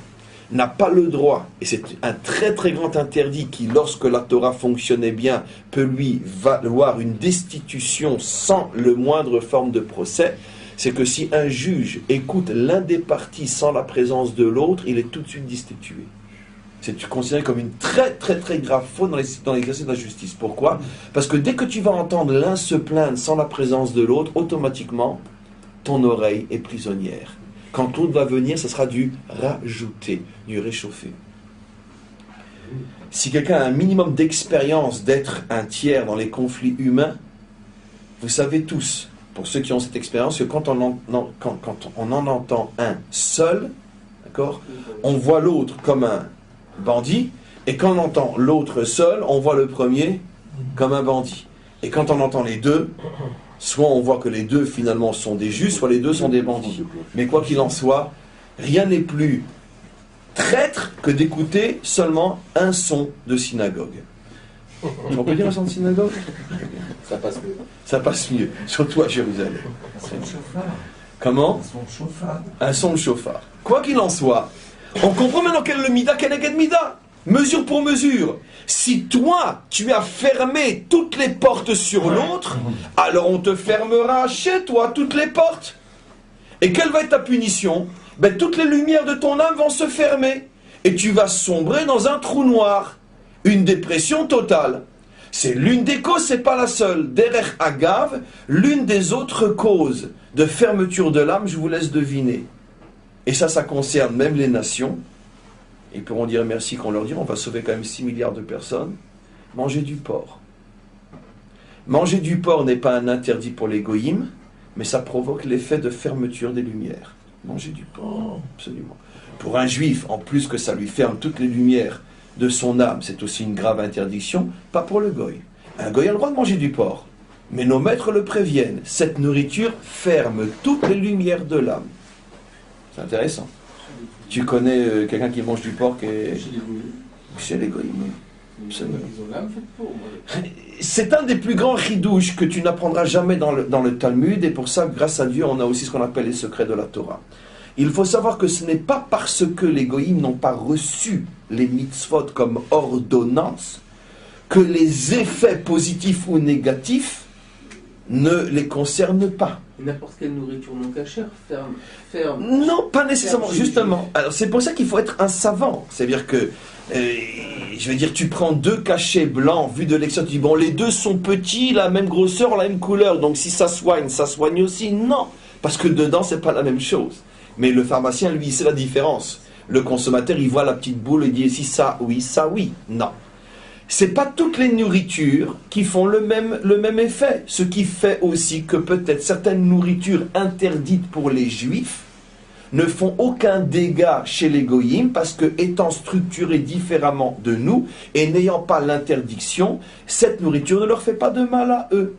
n'a pas le droit, et c'est un très très grand interdit qui, lorsque la Torah fonctionnait bien, peut lui valoir une destitution sans le moindre forme de procès, c'est que si un juge écoute l'un des partis sans la présence de l'autre, il est tout de suite destitué. C'est considéré comme une très très très grave faute dans l'exercice de la justice. Pourquoi? Parce que dès que tu vas entendre l'un se plaindre sans la présence de l'autre, automatiquement, ton oreille est prisonnière. Quand l'autre va venir, ce sera du rajouter, du réchauffer. Si quelqu'un a un minimum d'expérience d'être un tiers dans les conflits humains, vous savez tous, pour ceux qui ont cette expérience, que quand on en entend un seul, d'accord, on voit l'autre comme un bandit, et quand on entend l'autre seul, on voit le premier comme un bandit. Et quand on entend les deux, soit on voit que les deux finalement sont des justes, soit les deux sont des bandits. Mais quoi qu'il en soit, rien n'est plus traître que d'écouter seulement un son de synagogue. On peut dire un son de synagogue?
Ça passe mieux.
Ça passe mieux, surtout à Jérusalem.
Un son de chauffard.
Comment?
Un son de chauffard.
Un son de chauffard. Quoi qu'il en soit, on comprend maintenant quel est le mida, quel est mida. Mesure pour mesure. Si toi, tu as fermé toutes les portes sur l'autre, alors on te fermera chez toi toutes les portes. Et quelle va être ta punition? Ben, toutes les lumières de ton âme vont se fermer. Et tu vas sombrer dans un trou noir. Une dépression totale. C'est l'une des causes, c'est pas la seule. Derech Agav, l'une des autres causes de fermeture de l'âme, je vous laisse deviner. Et ça concerne même les nations. Ils pourront dire merci qu'on leur dira, on va sauver quand même 6 milliards de personnes. Manger du porc. Manger du porc n'est pas un interdit pour les goïms, mais ça provoque l'effet de fermeture des lumières. Manger du porc, absolument. Pour un juif, en plus que ça lui ferme toutes les lumières de son âme, c'est aussi une grave interdiction, pas pour le goï. Un goï a le droit de manger du porc, mais nos maîtres le préviennent, cette nourriture ferme toutes les lumières de l'âme. C'est intéressant. Tu connais quelqu'un qui mange du porc et... Chez les goïms. C'est un des plus grands chidouches que tu n'apprendras jamais dans le Talmud, et pour ça, grâce à Dieu, on a aussi ce qu'on appelle les secrets de la Torah. Il faut savoir que ce n'est pas parce que les goïms n'ont pas reçu les mitzvot comme ordonnance que les effets positifs ou négatifs ne les concernent pas.
N'importe quelle nourriture non cachère ferme.
Non, pas nécessairement, justement. Alors c'est pour ça qu'il faut être un savant. C'est-à-dire que, je veux dire, tu prends deux cachets blancs, vus de l'extérieur, tu dis, bon, les deux sont petits, la même grosseur, la même couleur, donc si ça soigne aussi. Non, parce que dedans, c'est pas la même chose. Mais le pharmacien, lui, c'est la différence. Le consommateur, il voit la petite boule et dit, si ça, oui. Non. C'est pas toutes les nourritures qui font le même effet. Ce qui fait aussi que peut-être certaines nourritures interdites pour les juifs ne font aucun dégât chez les goïms parce que, étant structurées différemment de nous et n'ayant pas l'interdiction, cette nourriture ne leur fait pas de mal à eux.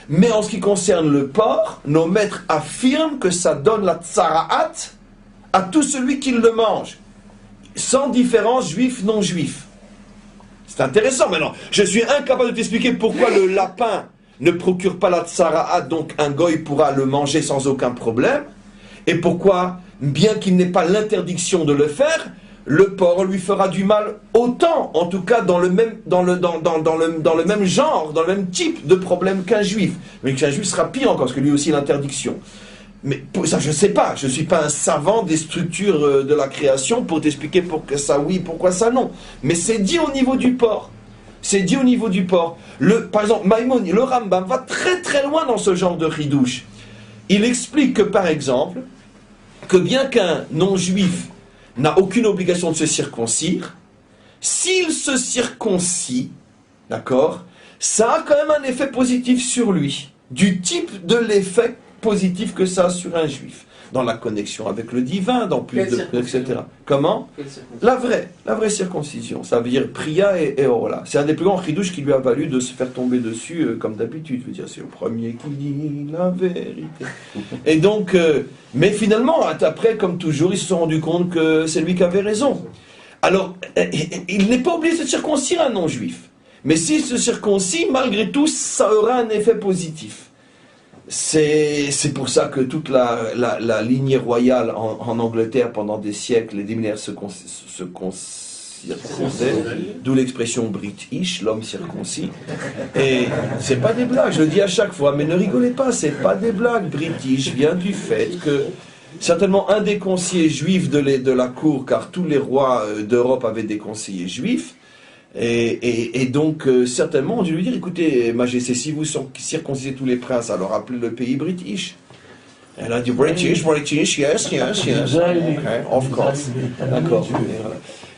Mais en ce qui concerne le porc, nos maîtres affirment que ça donne la tsara'at à tout celui qui le mange, sans différence juif, non juif. C'est intéressant maintenant. Je suis incapable de t'expliquer pourquoi le lapin ne procure pas la tsara'at, donc un goy pourra le manger sans aucun problème, et pourquoi, bien qu'il n'ait pas l'interdiction de le faire, le porc lui fera du mal autant, en tout cas dans le même genre, dans le même type de problème qu'un juif. Mais qu'un juif sera pire encore, parce que lui aussi a l'interdiction. Mais pour ça, je ne sais pas. Je ne suis pas un savant des structures de la création pour t'expliquer pourquoi ça oui, pourquoi ça non. Mais c'est dit au niveau du porc. C'est dit au niveau du porc. Par exemple, Maïmonide, le Rambam va très très loin dans ce genre de ridouche. Il explique que, par exemple, que bien qu'un non-juif n'a aucune obligation de se circoncire, s'il se circoncis, d'accord, ça a quand même un effet positif sur lui, du type de l'effet positif que ça a sur un juif, dans la connexion avec le divin, dans plus de... etc. Comment ? La vraie circoncision, ça veut dire priya et orla. C'est un des plus grands chidouches qui lui a valu de se faire tomber dessus, comme d'habitude. Je veux dire, c'est le premier qui dit la vérité. Et donc, mais finalement, après, comme toujours, ils se sont rendus compte que c'est lui qui avait raison. Alors, il n'est pas obligé de se circoncire un non-juif. Mais s'il se circoncis, malgré tout, ça aura un effet positif. C'est pour ça que toute la lignée royale en Angleterre, pendant des siècles, les millénaires se circoncisaient, d'où l'expression British, l'homme circoncis. Et c'est pas des blagues, je le dis à chaque fois, mais ne rigolez pas, c'est pas des blagues. British vient du fait que certainement un des conseillers juifs de la cour, car tous les rois d'Europe avaient des conseillers juifs, et donc, certainement, on dû lui dire, écoutez, Majesté, si vous circoncisez tous les princes, alors appelez le pays British. Elle a dit, British, yes. Okay, of course. D'accord.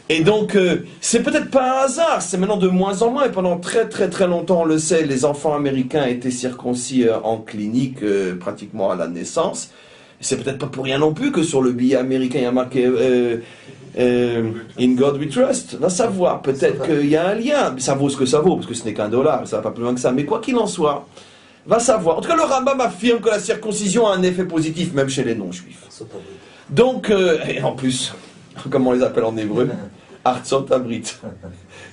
Et donc, c'est peut-être pas un hasard, c'est maintenant de moins en moins, et pendant très très très longtemps, on le sait, les enfants américains étaient circoncis en clinique, pratiquement à la naissance. C'est peut-être pas pour rien non plus que sur le billet américain, il y a marqué... In God we trust. Va savoir, peut-être qu'il y a un lien. Ça vaut ce que ça vaut, parce que ce n'est qu'un dollar, ça va pas plus loin que ça. Mais quoi qu'il en soit, va savoir. En tout cas, le Rambam affirme que la circoncision a un effet positif, même chez les non-juifs. Donc, et en plus, comment on les appelle en hébreu, Artsot Abrit,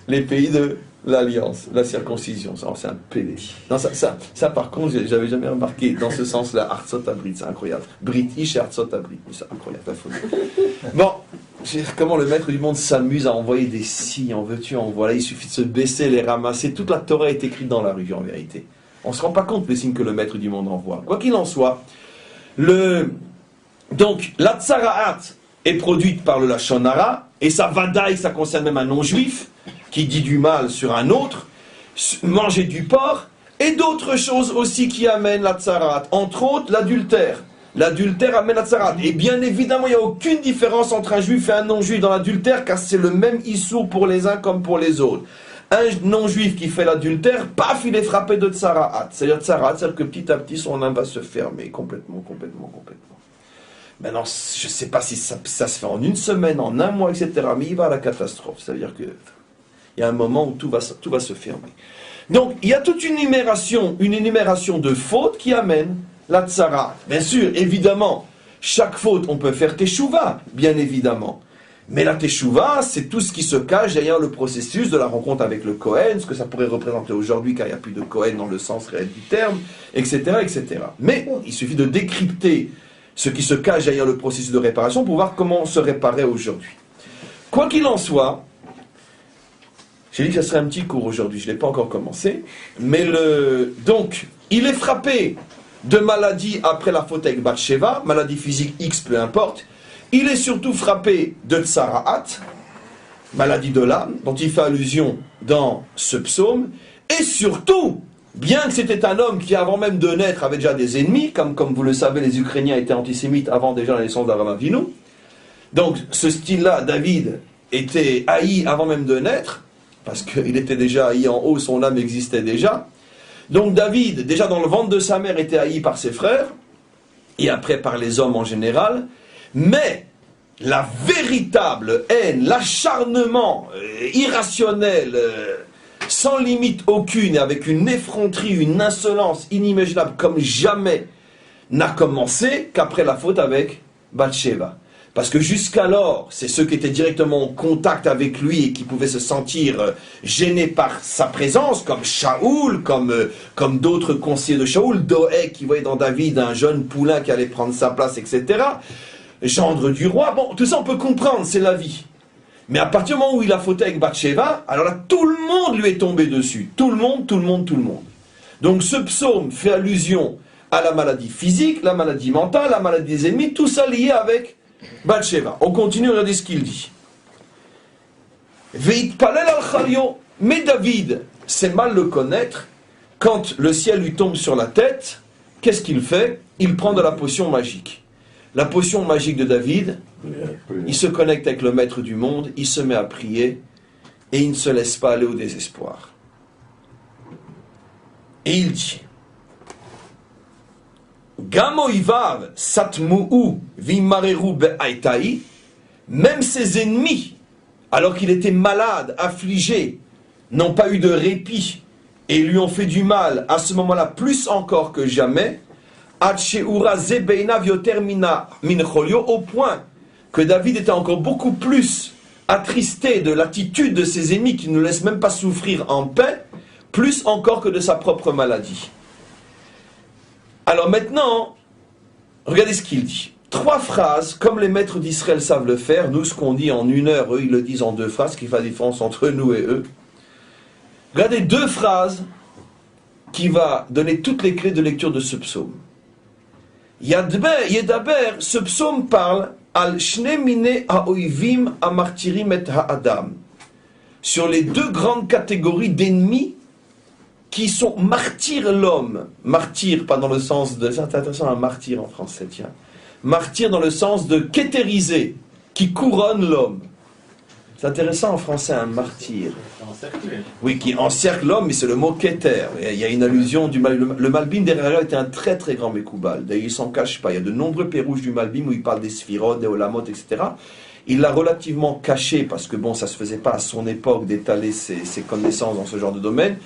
les pays de l'alliance, la circoncision. C'est un pédé. Non, ça par contre, j'avais jamais remarqué dans ce sens-là, Artsot Abrit, c'est incroyable. British et Artsot Abrit, c'est incroyable, la folie. Bon. Comment le maître du monde s'amuse à envoyer des signes, en veux-tu, en voilà, il suffit de se baisser, les ramasser, toute la Torah est écrite dans la rue en vérité. On ne se rend pas compte des signes que le maître du monde envoie. Quoi qu'il en soit, donc la tsara'at est produite par le Lachon Hara, et ça vadaï, ça concerne même un non-juif, qui dit du mal sur un autre, manger du porc, et d'autres choses aussi qui amènent la tsara'at, entre autres l'adultère. L'adultère amène la tsarat. Et bien évidemment, il n'y a aucune différence entre un juif et un non-juif dans l'adultère, car c'est le même issour pour les uns comme pour les autres. Un non-juif qui fait l'adultère, paf, il est frappé de tsaraat. C'est-à-dire tsarat, c'est-à-dire que petit à petit, son âme va se fermer complètement. Maintenant, je ne sais pas si ça se fait en une semaine, en un mois, etc., mais il va à la catastrophe. C'est-à-dire qu'il y a un moment où tout va se fermer. Donc, il y a toute une énumération de fautes qui amènent la tsara. Bien sûr, évidemment, chaque faute, on peut faire teshuva, bien évidemment. Mais la teshuva, c'est tout ce qui se cache derrière le processus de la rencontre avec le Kohen, ce que ça pourrait représenter aujourd'hui, car il n'y a plus de Kohen dans le sens réel du terme, etc., etc. Mais il suffit de décrypter ce qui se cache derrière le processus de réparation pour voir comment on se réparait aujourd'hui. Quoi qu'il en soit, j'ai dit que ça serait un petit cours aujourd'hui, je ne l'ai pas encore commencé, mais donc, il est frappé de maladie après la faute avec Bathsheba, maladie physique X, peu importe. Il est surtout frappé de Tsara'at, maladie de l'âme, dont il fait allusion dans ce psaume, et surtout, bien que c'était un homme qui, avant même de naître, avait déjà des ennemis, comme vous le savez, les Ukrainiens étaient antisémites avant déjà la naissance d'Avraham Avinu. Donc, ce style-là, David, était haï avant même de naître, parce qu'il était déjà haï en haut, son âme existait déjà. Donc, David, déjà dans le ventre de sa mère, était haï par ses frères, et après par les hommes en général. Mais la véritable haine, l'acharnement irrationnel, sans limite aucune, et avec une effronterie, une insolence inimaginable comme jamais, n'a commencé qu'après la faute avec Bathsheba. Parce que jusqu'alors, c'est ceux qui étaient directement en contact avec lui et qui pouvaient se sentir gênés par sa présence, comme Shaoul, comme d'autres conseillers de Shaoul, Doeg qui voyait dans David un jeune poulain qui allait prendre sa place, etc., gendre du roi, bon, tout ça on peut comprendre, c'est la vie. Mais à partir du moment où il a fauté avec Bathsheba, alors là, tout le monde lui est tombé dessus. Tout le monde. Donc ce psaume fait allusion à la maladie physique, la maladie mentale, la maladie des ennemis, tout ça lié avec Bathsheba. On continue, regardez ce qu'il dit. Veitpalel al-Chario. Mais David, c'est mal le connaître, quand le ciel lui tombe sur la tête, qu'est-ce qu'il fait? Il prend de la potion magique. La potion magique de David, il se connecte avec le maître du monde, il se met à prier et il ne se laisse pas aller au désespoir. Et il dit Gamoivav satmuu vimareru be'aitai, même ses ennemis, alors qu'il était malade, affligé, n'ont pas eu de répit et lui ont fait du mal à ce moment-là plus encore que jamais. Au point que David était encore beaucoup plus attristé de l'attitude de ses ennemis qui ne laissent même pas souffrir en paix, plus encore que de sa propre maladie. Alors maintenant, regardez ce qu'il dit. 3 phrases, comme les maîtres d'Israël savent le faire, nous ce qu'on dit en 1 heure, eux ils le disent en 2 phrases, ce qui fait la différence entre nous et eux. Regardez 2 phrases qui va donner toutes les clés de lecture de ce psaume. Yedaber, ce psaume parle al shne mine haoivim amartirim et haadam, sur les 2 grandes catégories d'ennemis qui sont martyrs l'homme. Martyr, pas dans le sens de... C'est intéressant un martyr en français, tiens. Martyr dans le sens de kétériser, qui couronne l'homme. C'est intéressant en français, un martyr. Oui, qui encercle l'homme, mais c'est le mot kéter. Il y a une allusion du le Malbim derrière là était un très très grand Mekoubal. D'ailleurs, il s'en cache pas. Il y a de nombreux pérouges du Malbim où il parle des Sphirot, des Olamot, etc. Il l'a relativement caché parce que bon, ça se faisait pas à son époque d'étaler ses connaissances dans ce genre de domaine.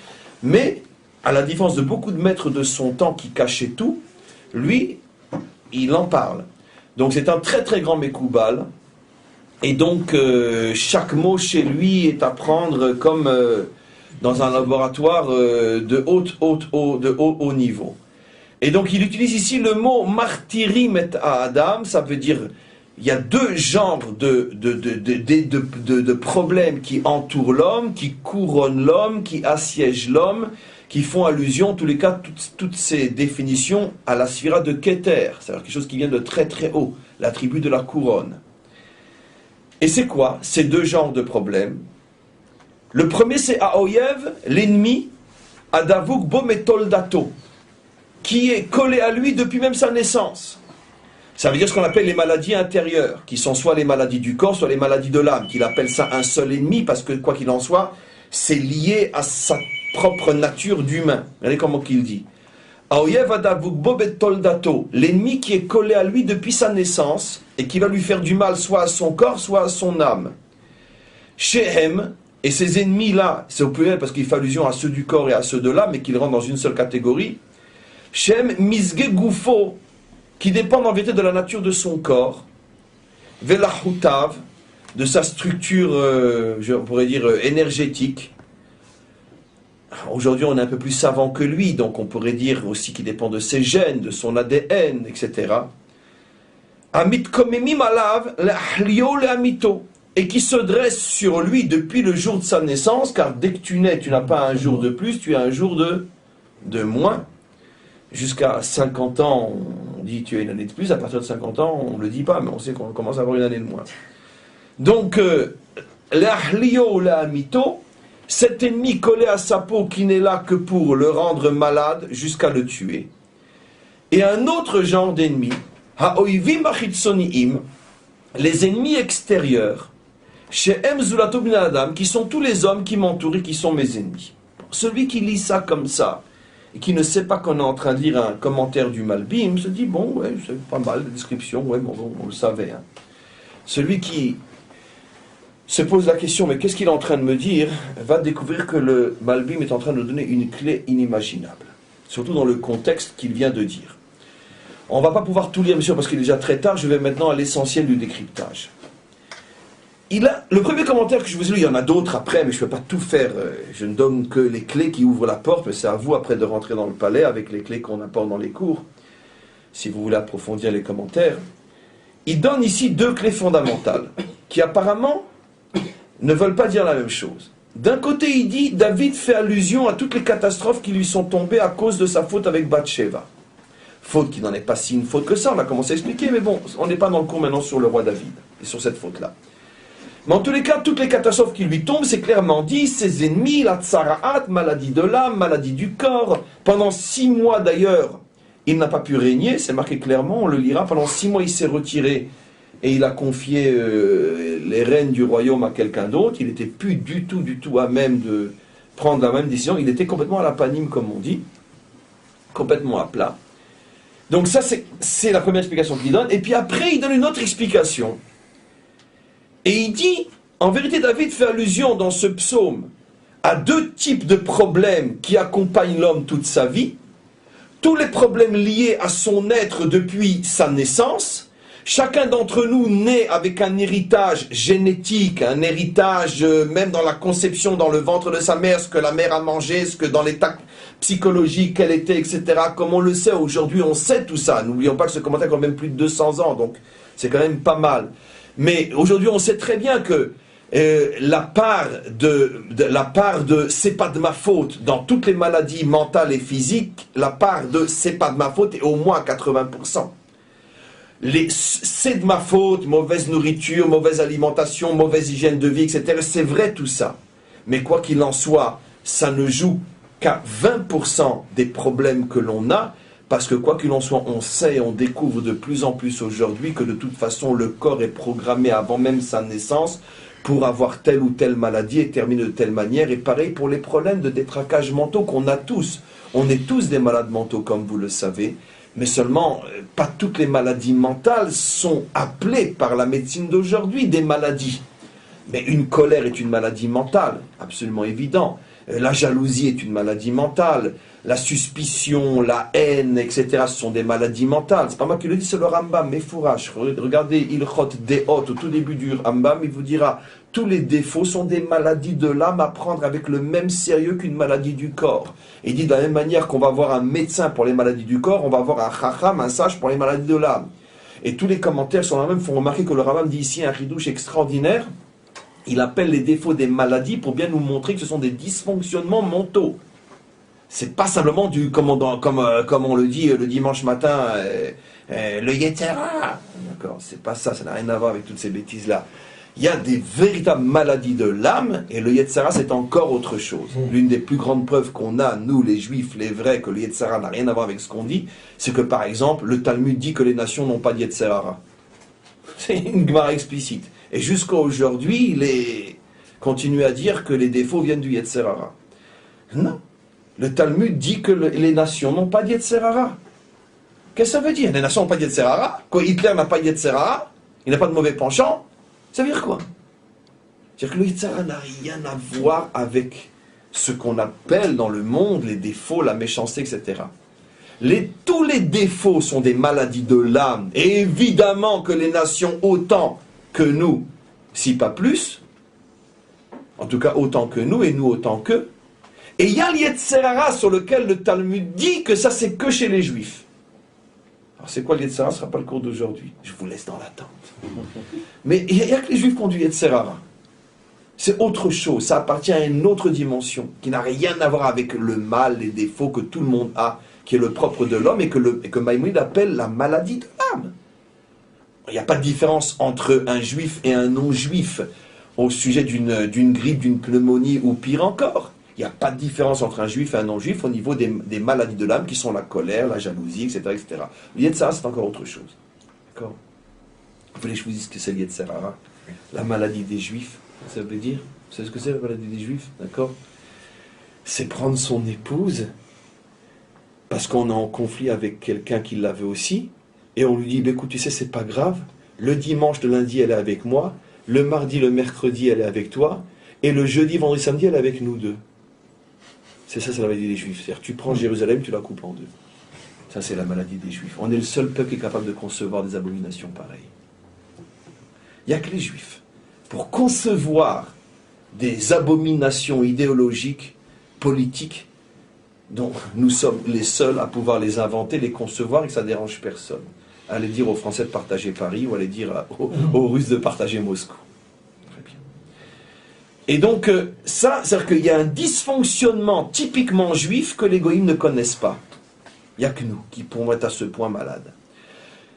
Mais, à la différence de beaucoup de maîtres de son temps qui cachaient tout, lui, il en parle. Donc c'est un très très grand Mekoubal. Et donc, chaque mot chez lui est à prendre comme dans un laboratoire de haut niveau. Et donc, il utilise ici le mot martyrim et Adam, ça veut dire, il y a 2 genres de problèmes qui entourent l'homme, qui couronnent l'homme, qui assiègent l'homme, qui font allusion, en tous les cas, toutes ces définitions à la sphira de Keter, c'est-à-dire quelque chose qui vient de très très haut, l'attribut de la couronne. Et c'est quoi ces 2 genres de problèmes? Le premier, c'est Aoyev, l'ennemi, Adavouk Bometoldato, qui est collé à lui depuis même sa naissance. Ça veut dire ce qu'on appelle les maladies intérieures, qui sont soit les maladies du corps, soit les maladies de l'âme, qu'il appelle ça un seul ennemi, parce que quoi qu'il en soit, c'est lié à sa propre nature d'humain. Regardez comment il dit. L'ennemi qui est collé à lui depuis sa naissance et qui va lui faire du mal soit à son corps, soit à son âme. Shehem, et ces ennemis-là, c'est au pluriel parce qu'il fait allusion à ceux du corps et à ceux de l'âme, mais qu'il rentre dans une seule catégorie. Shehem misge goufo, qui dépendent en vérité de la nature de son corps. Velahutav, de sa structure, on pourrait dire, énergétique. Aujourd'hui, on est un peu plus savant que lui, donc on pourrait dire aussi qu'il dépend de ses gènes, de son ADN, etc. Et qui se dresse sur lui depuis le jour de sa naissance, car dès que tu nais, tu n'as pas un jour de plus, tu as un jour de moins. Jusqu'à 50 ans, on dit tu as une année de plus, à partir de 50 ans, on ne le dit pas, mais on sait qu'on commence à avoir une année de moins. Donc, l'ahlio l'amito, cet ennemi collé à sa peau qui n'est là que pour le rendre malade jusqu'à le tuer. Et un autre genre d'ennemi, ha'oivim achitsoniim, les ennemis extérieurs, chez Zulato bin Adam, qui sont tous les hommes qui m'entourent et qui sont mes ennemis. Celui qui lit ça comme ça, et qui ne sait pas qu'on est en train de lire un commentaire du Malbim, se dit, bon, ouais, c'est pas mal, la description, ouais, bon, on le savait. Hein. Celui qui se pose la question, mais qu'est-ce qu'il est en train de me dire, va découvrir que le Malbim est en train de nous donner une clé inimaginable. Surtout dans le contexte qu'il vient de dire. On ne va pas pouvoir tout lire, bien sûr, parce qu'il est déjà très tard, je vais maintenant à l'essentiel du décryptage. Le premier commentaire que je vous ai lu, il y en a d'autres après, mais je ne peux pas tout faire. Je ne donne que les clés qui ouvrent la porte, mais c'est à vous après de rentrer dans le palais avec les clés qu'on apporte dans les cours, si vous voulez approfondir les commentaires. Il donne ici deux clés fondamentales, qui apparemment ne veulent pas dire la même chose. D'un côté, il dit, David fait allusion à toutes les catastrophes qui lui sont tombées à cause de sa faute avec Bathsheba. Faute qui n'en est pas si une faute que ça, on a commencé à expliquer, mais bon, on n'est pas dans le cours maintenant sur le roi David, et sur cette faute-là. Mais en tous les cas, toutes les catastrophes qui lui tombent, c'est clairement dit, ses ennemis, la tsaraat, maladie de l'âme, maladie du corps. Pendant 6 mois d'ailleurs, il n'a pas pu régner, c'est marqué clairement, on le lira, pendant 6 mois il s'est retiré et il a confié les rênes du royaume à quelqu'un d'autre. Il n'était plus du tout à même de prendre la même décision, il était complètement à la panime comme on dit, complètement à plat. Donc ça c'est la première explication qu'il donne, et puis après il donne une autre explication. Et il dit, en vérité, David fait allusion dans ce psaume à 2 types de problèmes qui accompagnent l'homme toute sa vie. Tous les problèmes liés à son être depuis sa naissance. Chacun d'entre nous naît avec un héritage génétique, un héritage même dans la conception, dans le ventre de sa mère, ce que la mère a mangé, ce que dans l'état psychologique qu'elle était, etc. Comme on le sait, aujourd'hui on sait tout ça. N'oublions pas que ce commentaire a quand même plus de 200 ans, donc c'est quand même pas mal. Mais aujourd'hui, on sait très bien que la part de c'est pas de ma faute dans toutes les maladies mentales et physiques, la part de c'est pas de ma faute est au moins à 80%. C'est de ma faute, mauvaise nourriture, mauvaise alimentation, mauvaise hygiène de vie, etc. C'est vrai tout ça. Mais quoi qu'il en soit, ça ne joue qu'à 20% des problèmes que l'on a. Parce que quoi qu'il en soit, on sait et on découvre de plus en plus aujourd'hui que de toute façon le corps est programmé avant même sa naissance pour avoir telle ou telle maladie et terminer de telle manière. Et pareil pour les problèmes de détraquage mentaux qu'on a tous. On est tous des malades mentaux comme vous le savez, mais seulement pas toutes les maladies mentales sont appelées par la médecine d'aujourd'hui des maladies. Mais une colère est une maladie mentale, absolument évident. La jalousie est une maladie mentale. La suspicion, la haine, etc. ce sont des maladies mentales. C'est pas moi qui le dis, c'est le Rambam, Mefourash. Regardez Ilchot Deot, au tout début du Rambam, il vous dira tous les défauts sont des maladies de l'âme à prendre avec le même sérieux qu'une maladie du corps. Et il dit de la même manière qu'on va voir un médecin pour les maladies du corps, on va voir un chacham, un sage pour les maladies de l'âme. Et tous les commentaires sur la même font remarquer que le Rambam dit ici un chidouche extraordinaire. Il appelle les défauts des maladies pour bien nous montrer que ce sont des dysfonctionnements mentaux. C'est pas simplement comme on le dit le dimanche matin, le Yetzera. D'accord, c'est pas ça, ça n'a rien à voir avec toutes ces bêtises-là. Il y a des véritables maladies de l'âme, et le Yetzera c'est encore autre chose. L'une des plus grandes preuves qu'on a, nous les juifs, les vrais, que le Yetzera n'a rien à voir avec ce qu'on dit, c'est que par exemple, le Talmud dit que les nations n'ont pas de Yetzera. C'est une Gemara explicite. Et jusqu'à aujourd'hui, il continue à dire que les défauts viennent du Yetzera. Non. Le Talmud dit que les nations n'ont pas de Yetzera. Qu'est-ce que ça veut dire? Les nations n'ont pas de Yetzera? Quoi, Hitler n'a pas de Yetzera? Il n'a pas de mauvais penchant? Ça veut dire quoi? C'est-à-dire que le Yetzera n'a rien à voir avec ce qu'on appelle dans le monde les défauts, la méchanceté, etc. Tous les défauts sont des maladies de l'âme. Et évidemment que les nations, autant que nous, si pas plus, en tout cas autant que nous et nous autant qu'eux. Et il y a l'Yetzer Hara sur lequel le Talmud dit que ça c'est que chez les Juifs. Alors c'est quoi l'Yetzer Hara? Ce ne sera pas le cours d'aujourd'hui, je vous laisse dans l'attente. Mais il n'y a que les Juifs qui ont du Yetzer Hara. C'est autre chose, ça appartient à une autre dimension, qui n'a rien à voir avec le mal, les défauts que tout le monde a, qui est le propre de l'homme et que Maïmonide appelle la maladie de l'âme. Il n'y a pas de différence entre un juif et un non-juif au sujet d'une grippe, d'une pneumonie ou pire encore. Il n'y a pas de différence entre un juif et un non-juif au niveau des maladies de l'âme qui sont la colère, la jalousie, etc. etc. Le Yetzer Hara, c'est encore autre chose. D'accord? Vous voulez que je vous dise ce que c'est le Yetzer Hara? La maladie des juifs, ça veut dire? Vous savez ce que c'est la maladie des juifs? D'accord? C'est prendre son épouse parce qu'on est en conflit avec quelqu'un qui l'avait aussi, et on lui dit, écoute, tu sais, c'est pas grave, le dimanche, le lundi, elle est avec moi, le mardi, le mercredi, elle est avec toi, et le jeudi, vendredi, samedi, elle est avec nous deux. C'est ça, c'est la maladie des Juifs. C'est-à-dire, tu prends Jérusalem, tu la coupes en deux. Ça, c'est la maladie des Juifs. On est le seul peuple qui est capable de concevoir des abominations pareilles. Il n'y a que les Juifs. Pour concevoir des abominations idéologiques, politiques, dont nous sommes les seuls à pouvoir les inventer, les concevoir, et que ça ne dérange personne. Allez dire aux Français de partager Paris, ou allez dire aux Russes de partager Moscou. Très bien. Et donc, ça, c'est-à-dire qu'il y a un dysfonctionnement typiquement juif que les goïms ne connaissent pas. Il n'y a que nous qui pourrons être à ce point malades.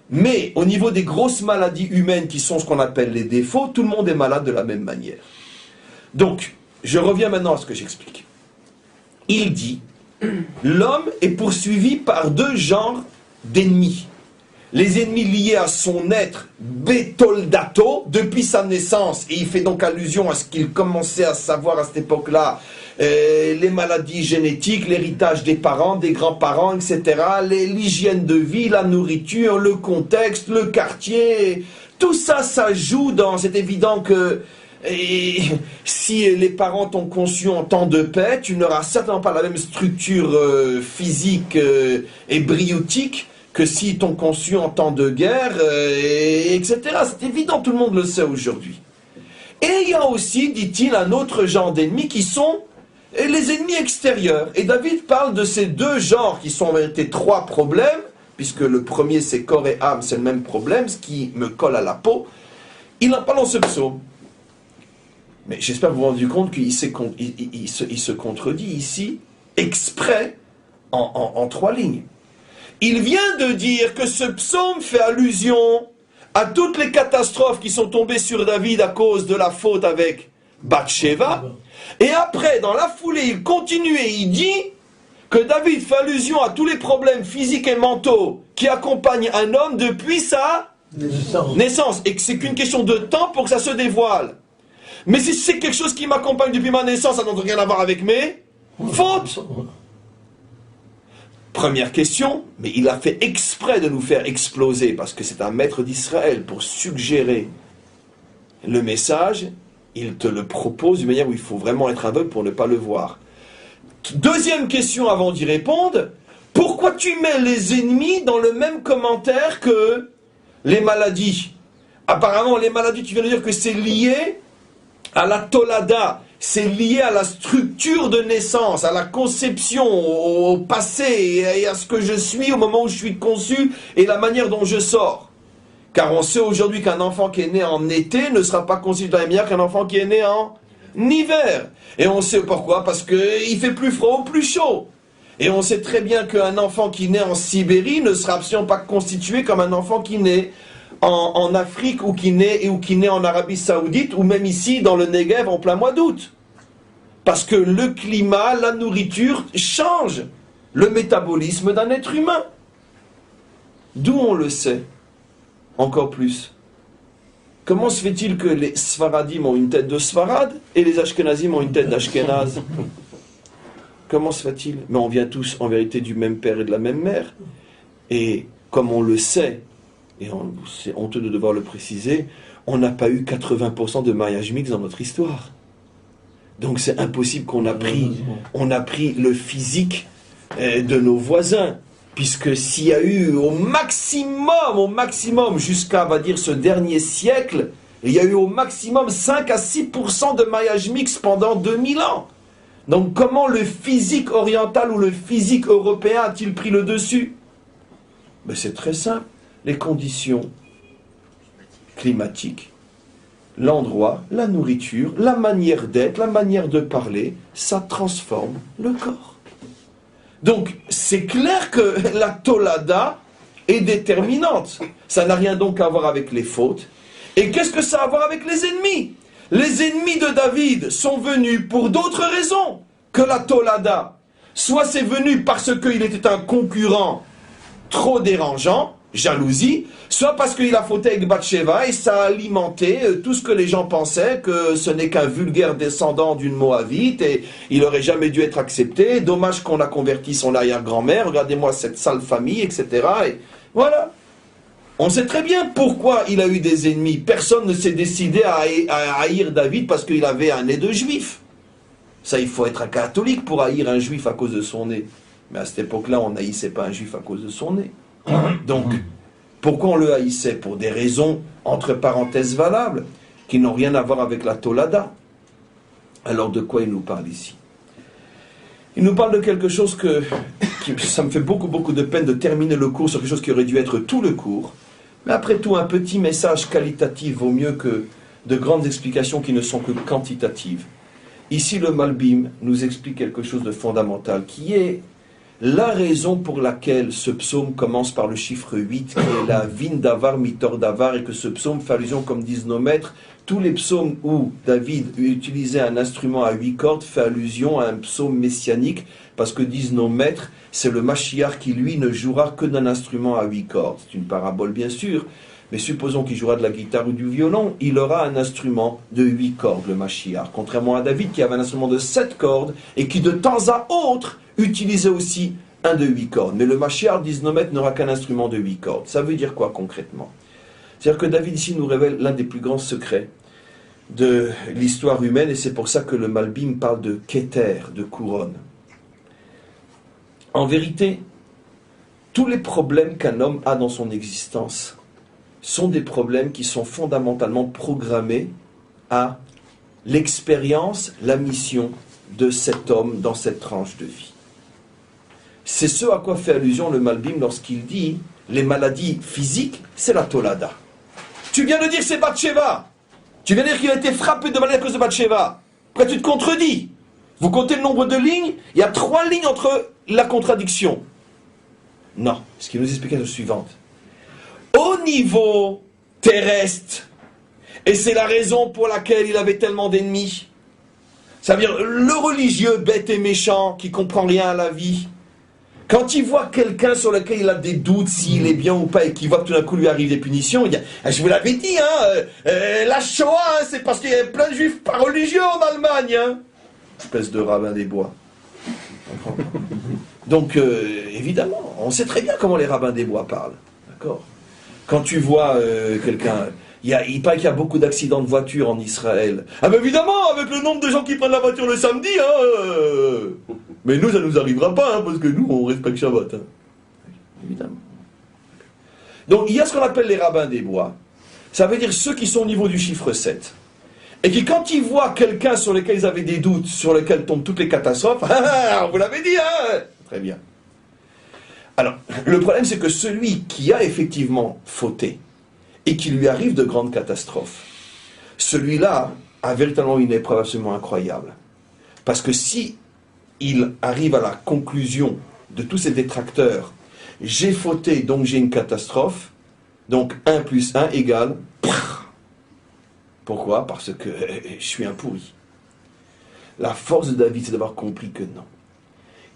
Mais, au niveau des grosses maladies humaines qui sont ce qu'on appelle les défauts, tout le monde est malade de la même manière. Donc, je reviens maintenant à ce que j'explique. Il dit, l'homme est poursuivi par deux genres d'ennemis. Les ennemis liés à son être, Betoldato, depuis sa naissance, et il fait donc allusion à ce qu'il commençait à savoir à cette époque-là, les maladies génétiques, l'héritage des parents, des grands-parents, etc., l'hygiène de vie, la nourriture, le contexte, le quartier, tout ça, ça joue dans, c'est évident que si les parents t'ont conçu en temps de paix, tu n'auras certainement pas la même structure physique et briotique que si t'ont conçu en temps de guerre, etc. C'est évident, tout le monde le sait aujourd'hui. Et il y a aussi, dit-il, un autre genre d'ennemis qui sont les ennemis extérieurs. Et David parle de ces deux genres qui sont en vérité trois problèmes, puisque le premier c'est corps et âme, c'est le même problème, ce qui me colle à la peau. Il en parle dans ce psaume. Mais j'espère que vous vous rendez compte qu'il se contredit ici, exprès, en trois lignes. Il vient de dire que ce psaume fait allusion à toutes les catastrophes qui sont tombées sur David à cause de la faute avec Bathsheba. Et après, dans la foulée, il continue et il dit que David fait allusion à tous les problèmes physiques et mentaux qui accompagnent un homme depuis sa naissance. Et que c'est qu'une question de temps pour que ça se dévoile. Mais si c'est quelque chose qui m'accompagne depuis ma naissance, ça n'a rien à voir avec mes fautes. Première question, mais il a fait exprès de nous faire exploser, parce que c'est un maître d'Israël, pour suggérer le message, il te le propose d'une manière où il faut vraiment être aveugle pour ne pas le voir. Deuxième question avant d'y répondre, pourquoi tu mets les ennemis dans le même commentaire que les maladies? Apparemment, les maladies, tu viens de dire que c'est lié à la tolada, c'est lié à la structure de naissance, à la conception, au passé et à ce que je suis au moment où je suis conçu et la manière dont je sors. Car on sait aujourd'hui qu'un enfant qui est né en été ne sera pas conçu de la même manière qu'un enfant qui est né en hiver. Et on sait pourquoi, parce qu'il fait plus froid ou plus chaud. Et on sait très bien qu'un enfant qui naît en Sibérie ne sera absolument pas constitué comme un enfant qui naît en Afrique ou qui naît en Arabie Saoudite ou même ici dans le Negev en plein mois d'août. Parce que le climat, la nourriture change le métabolisme d'un être humain. D'où on le sait encore plus. Comment se fait-il que les Sfaradim ont une tête de Sfarad et les Ashkenazim ont une tête d'Ashkenaz? Comment se fait-il? Mais on vient tous en vérité du même père et de la même mère. Et comme on le sait, et c'est honteux de devoir le préciser, on n'a pas eu 80% de mariages mixtes dans notre histoire. Donc c'est impossible qu'on a pris le physique de nos voisins. Puisque s'il y a eu au maximum, jusqu'à, on va dire, ce dernier siècle, Il y a eu au maximum 5 à 6% de mariage mixte pendant 2000 ans. Donc comment le physique oriental ou le physique européen a-t-il pris le dessus? Mais c'est très simple. Les conditions climatiques, l'endroit, la nourriture, la manière d'être, la manière de parler, ça transforme le corps. Donc c'est clair que la Tolada est déterminante. Ça n'a rien donc à voir avec les fautes. Et qu'est-ce que ça a à voir avec les ennemis? Les ennemis de David sont venus pour d'autres raisons que la Tolada. Soit c'est venu parce qu'il était un concurrent trop dérangeant, jalousie, soit parce qu'il a fauté avec Bathsheba et ça a alimenté tout ce que les gens pensaient que ce n'est qu'un vulgaire descendant d'une Moabite et il n'aurait jamais dû être accepté. Dommage qu'on a converti son arrière-grand-mère, regardez-moi cette sale famille, etc. Et voilà. On sait très bien pourquoi il a eu des ennemis. Personne ne s'est décidé à haïr David parce qu'il avait un nez de juif. Ça, il faut être un catholique pour haïr un juif à cause de son nez. Mais à cette époque-là, on n'haïssait pas un juif à cause de son nez. Donc, pourquoi on le haïssait? Pour des raisons, entre parenthèses, valables, qui n'ont rien à voir avec la Tolada. Alors, de quoi il nous parle ici? Il nous parle de quelque chose ça me fait beaucoup de peine de terminer le cours sur quelque chose qui aurait dû être tout le cours. Mais après tout, un petit message qualitatif vaut mieux que de grandes explications qui ne sont que quantitatives. Ici, le Malbim nous explique quelque chose de fondamental, qui est la raison pour laquelle ce psaume commence par le chiffre 8, qui est la Vin Davar, Mitor Davar, et que ce psaume fait allusion, comme disent nos maîtres, tous les psaumes où David utilisait un instrument à 8 cordes fait allusion à un psaume messianique, parce que disent nos maîtres, c'est le Mashiach qui, lui, ne jouera que d'un instrument à 8 cordes. C'est une parabole, bien sûr, mais supposons qu'il jouera de la guitare ou du violon, il aura un instrument de 8 cordes, le Mashiach. Contrairement à David, qui avait un instrument de 7 cordes, et qui, de temps à autre, utilisait aussi un de 8 cordes. Mais le Mashiach, disent nos maîtres, n'aura qu'un instrument de 8 cordes. Ça veut dire quoi, concrètement? C'est-à-dire que David, ici, nous révèle l'un des plus grands secrets de l'histoire humaine, et c'est pour ça que le Malbim parle de Keter, de couronne. En vérité, tous les problèmes qu'un homme a dans son existence sont des problèmes qui sont fondamentalement programmés à l'expérience, la mission de cet homme dans cette tranche de vie. C'est ce à quoi fait allusion le Malbim lorsqu'il dit les maladies physiques, c'est la Tolada. Tu viens de dire c'est Bathsheba. Tu viens de dire qu'il a été frappé de maladie à cause de Bathsheba. Après tu te contredis. Vous comptez le nombre de lignes, il y a 3 lignes entre la contradiction. Non, ce qui nous explique est le suivant. Au niveau terrestre, et c'est la raison pour laquelle il avait tellement d'ennemis, ça veut dire le religieux bête et méchant qui comprend rien à la vie, quand il voit quelqu'un sur lequel il a des doutes s'il est bien ou pas et qu'il voit que tout d'un coup lui arrive des punitions, il dit « Je vous l'avais dit, la Shoah, c'est parce qu'il y a plein de juifs pas religieux en Allemagne. Hein. » Espèce de rabbin des bois. Donc, évidemment, on sait très bien comment les rabbins des bois parlent. D'accord ? Quand tu vois quelqu'un... Il paraît qu'il y a beaucoup d'accidents de voiture en Israël. Ah ben évidemment, avec le nombre de gens qui prennent la voiture le samedi, mais nous, ça ne nous arrivera pas, parce que nous, on respecte Shabbat. Évidemment. Donc, il y a ce qu'on appelle les rabbins des bois. Ça veut dire ceux qui sont au niveau du chiffre 7. Et qui, quand ils voient quelqu'un sur lequel ils avaient des doutes, sur lequel tombent toutes les catastrophes, on vous l'avait dit, hein. Très bien. Alors, le problème, c'est que celui qui a effectivement fauté, et qu'il lui arrive de grandes catastrophes, celui-là a véritablement une épreuve absolument incroyable. Parce que si il arrive à la conclusion de tous ces détracteurs, j'ai fauté, donc j'ai une catastrophe, donc 1 plus 1 égale... Pourquoi? Parce que je suis un pourri. La force de David, c'est d'avoir compris que non.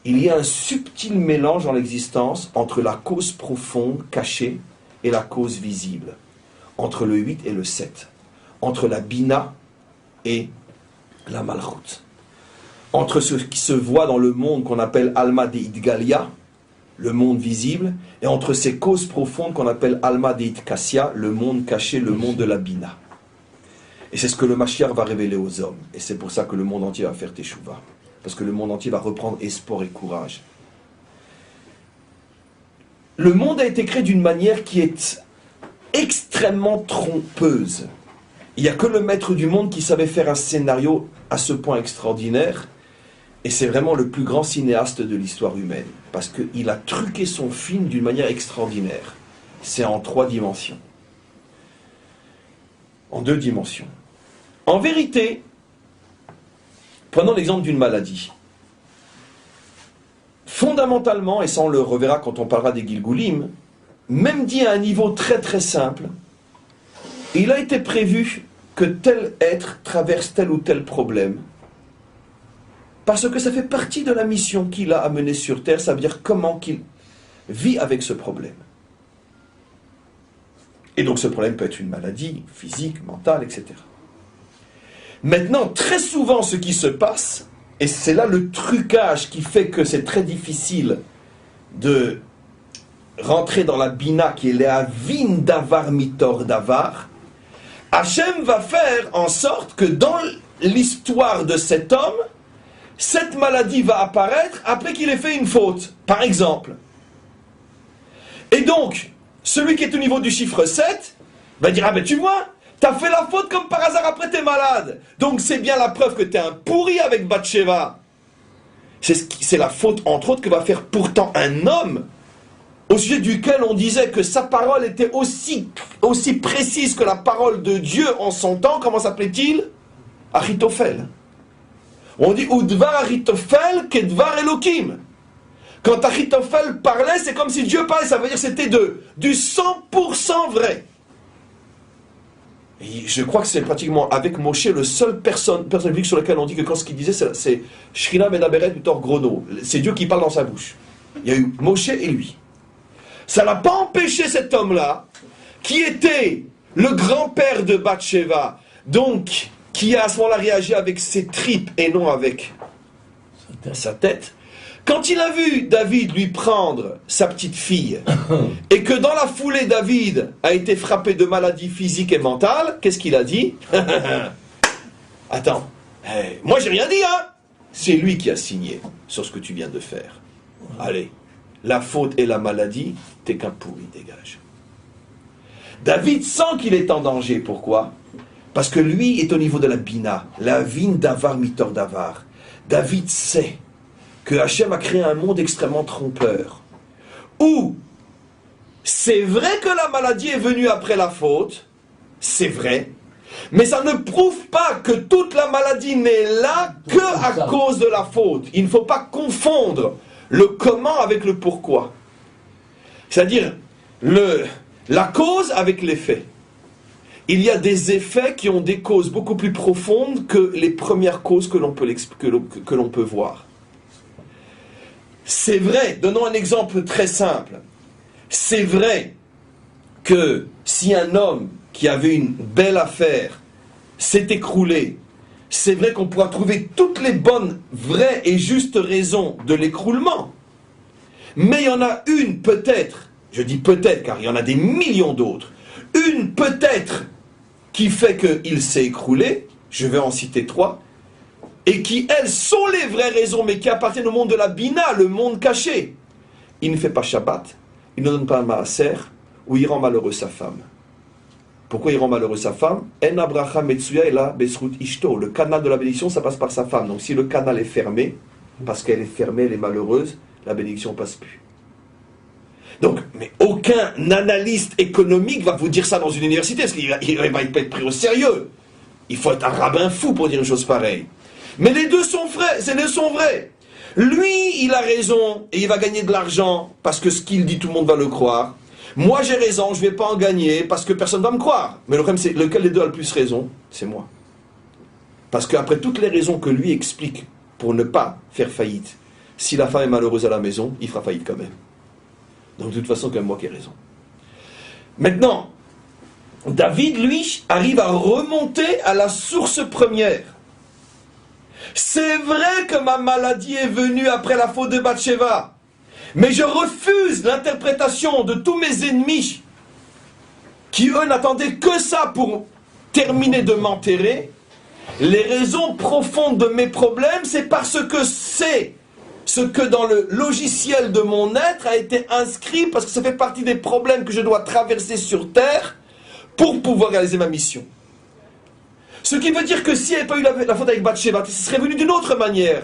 Il y a un subtil mélange dans l'existence entre la cause profonde, cachée, et la cause visible. Entre le 8 et le 7, entre la Bina et la Malchut, entre ce qui se voit dans le monde qu'on appelle Alma de Idgalia, le monde visible, et entre ces causes profondes qu'on appelle Alma de Idkassia, le monde caché, le monde de la Bina. Et c'est ce que le Mashiach va révéler aux hommes, et c'est pour ça que le monde entier va faire Teshuvah, parce que le monde entier va reprendre espoir et courage. Le monde a été créé d'une manière qui est extrêmement trompeuse. Il n'y a que le maître du monde qui savait faire un scénario à ce point extraordinaire. Et c'est vraiment le plus grand cinéaste de l'histoire humaine. Parce qu'il a truqué son film d'une manière extraordinaire. C'est en 3 dimensions. En 2 dimensions. En vérité, prenons l'exemple d'une maladie. Fondamentalement, et ça on le reverra quand on parlera des Gilgulim, même dit à un niveau très très simple, il a été prévu que tel être traverse tel ou tel problème, parce que ça fait partie de la mission qu'il a à mener sur Terre, ça veut dire comment qu'il vit avec ce problème. Et donc ce problème peut être une maladie physique, mentale, etc. Maintenant, très souvent ce qui se passe, et c'est là le trucage qui fait que c'est très difficile de rentrer dans la bina qui est la vin davar mitor davar, Hachem va faire en sorte que dans l'histoire de cet homme, cette maladie va apparaître après qu'il ait fait une faute, par exemple. Et donc, celui qui est au niveau du chiffre 7 va dire, ah ben tu vois, t'as fait la faute comme par hasard, après t'es malade. Donc c'est bien la preuve que t'es un pourri avec Bathsheba. C'est la faute, entre autres, que va faire pourtant un homme, au sujet duquel on disait que sa parole était aussi précise que la parole de Dieu en son temps. Comment s'appelait-il? Achitophel. On dit Udvar Achitophel kedvar Elokim. Quand Achitophel parlait, c'est comme si Dieu parlait, ça veut dire que c'était du 100% vrai. Et je crois que c'est pratiquement avec Moshe le seul personne publique sur laquelle on dit que quand ce qu'il disait, c'est Shrina Menaberet Utor Grono. C'est Dieu qui parle dans sa bouche. Il y a eu Moshe et lui. Ça n'a pas empêché cet homme-là, qui était le grand-père de Bathsheba, donc qui a à ce moment-là réagi avec ses tripes et non avec sa tête. Quand il a vu David lui prendre sa petite fille, et que dans la foulée David a été frappé de maladie physique et mentale, qu'est-ce qu'il a dit? Attends, moi j'ai rien dit, hein? C'est lui qui a signé sur ce que tu viens de faire. Allez, la faute et la maladie, t'es qu'un pourri, dégage. David sent qu'il est en danger, pourquoi? Parce que lui est au niveau de la bina, la vin davar mitor davar. David sait que Hachem a créé un monde extrêmement trompeur, où c'est vrai que la maladie est venue après la faute, c'est vrai, mais ça ne prouve pas que toute la maladie n'est là que à cause de la faute. Il ne faut pas confondre le comment avec le pourquoi. C'est-à-dire la cause avec l'effet. Il y a des effets qui ont des causes beaucoup plus profondes que les premières causes que l'on peut voir. C'est vrai, donnons un exemple très simple. C'est vrai que si un homme qui avait une belle affaire s'est écroulé, c'est vrai qu'on pourra trouver toutes les bonnes, vraies et justes raisons de l'écroulement. Mais il y en a une peut-être, je dis peut-être car il y en a des millions d'autres, une peut-être qui fait qu'il s'est écroulé, je vais en citer 3, et qui, elles, sont les vraies raisons, mais qui appartiennent au monde de la Bina, le monde caché. Il ne fait pas Shabbat, il ne donne pas un maaser, ou il rend malheureux sa femme. Pourquoi il rend malheureux sa femme? En abracha metsuya et la besrut ishto. Le canal de la bénédiction, ça passe par sa femme. Donc si le canal est fermé, parce qu'elle est fermée, elle est malheureuse, la bénédiction ne passe plus. Donc, mais aucun analyste économique va vous dire ça dans une université, parce qu'il va être pris au sérieux. Il faut être un rabbin fou pour dire une chose pareille. Mais les deux sont vrais, ces deux sont vrais. Lui, il a raison, et il va gagner de l'argent, parce que ce qu'il dit, tout le monde va le croire. Moi, j'ai raison, je ne vais pas en gagner, parce que personne ne va me croire. Mais le problème, c'est lequel des deux a le plus raison? C'est moi. Parce qu'après toutes les raisons que lui explique pour ne pas faire faillite, si la femme est malheureuse à la maison, il fera faillite quand même. Donc de toute façon, c'est quand même moi qui ai raison. Maintenant, David, lui, arrive à remonter à la source première. C'est vrai que ma maladie est venue après la faute de Bathsheba, mais je refuse l'interprétation de tous mes ennemis qui, eux, n'attendaient que ça pour terminer de m'enterrer. Les raisons profondes de mes problèmes, c'est parce que c'est ce que dans le logiciel de mon être a été inscrit, parce que ça fait partie des problèmes que je dois traverser sur Terre pour pouvoir réaliser ma mission. Ce qui veut dire que s'il n'y avait pas eu la faute avec Bathsheba, ce serait venu d'une autre manière.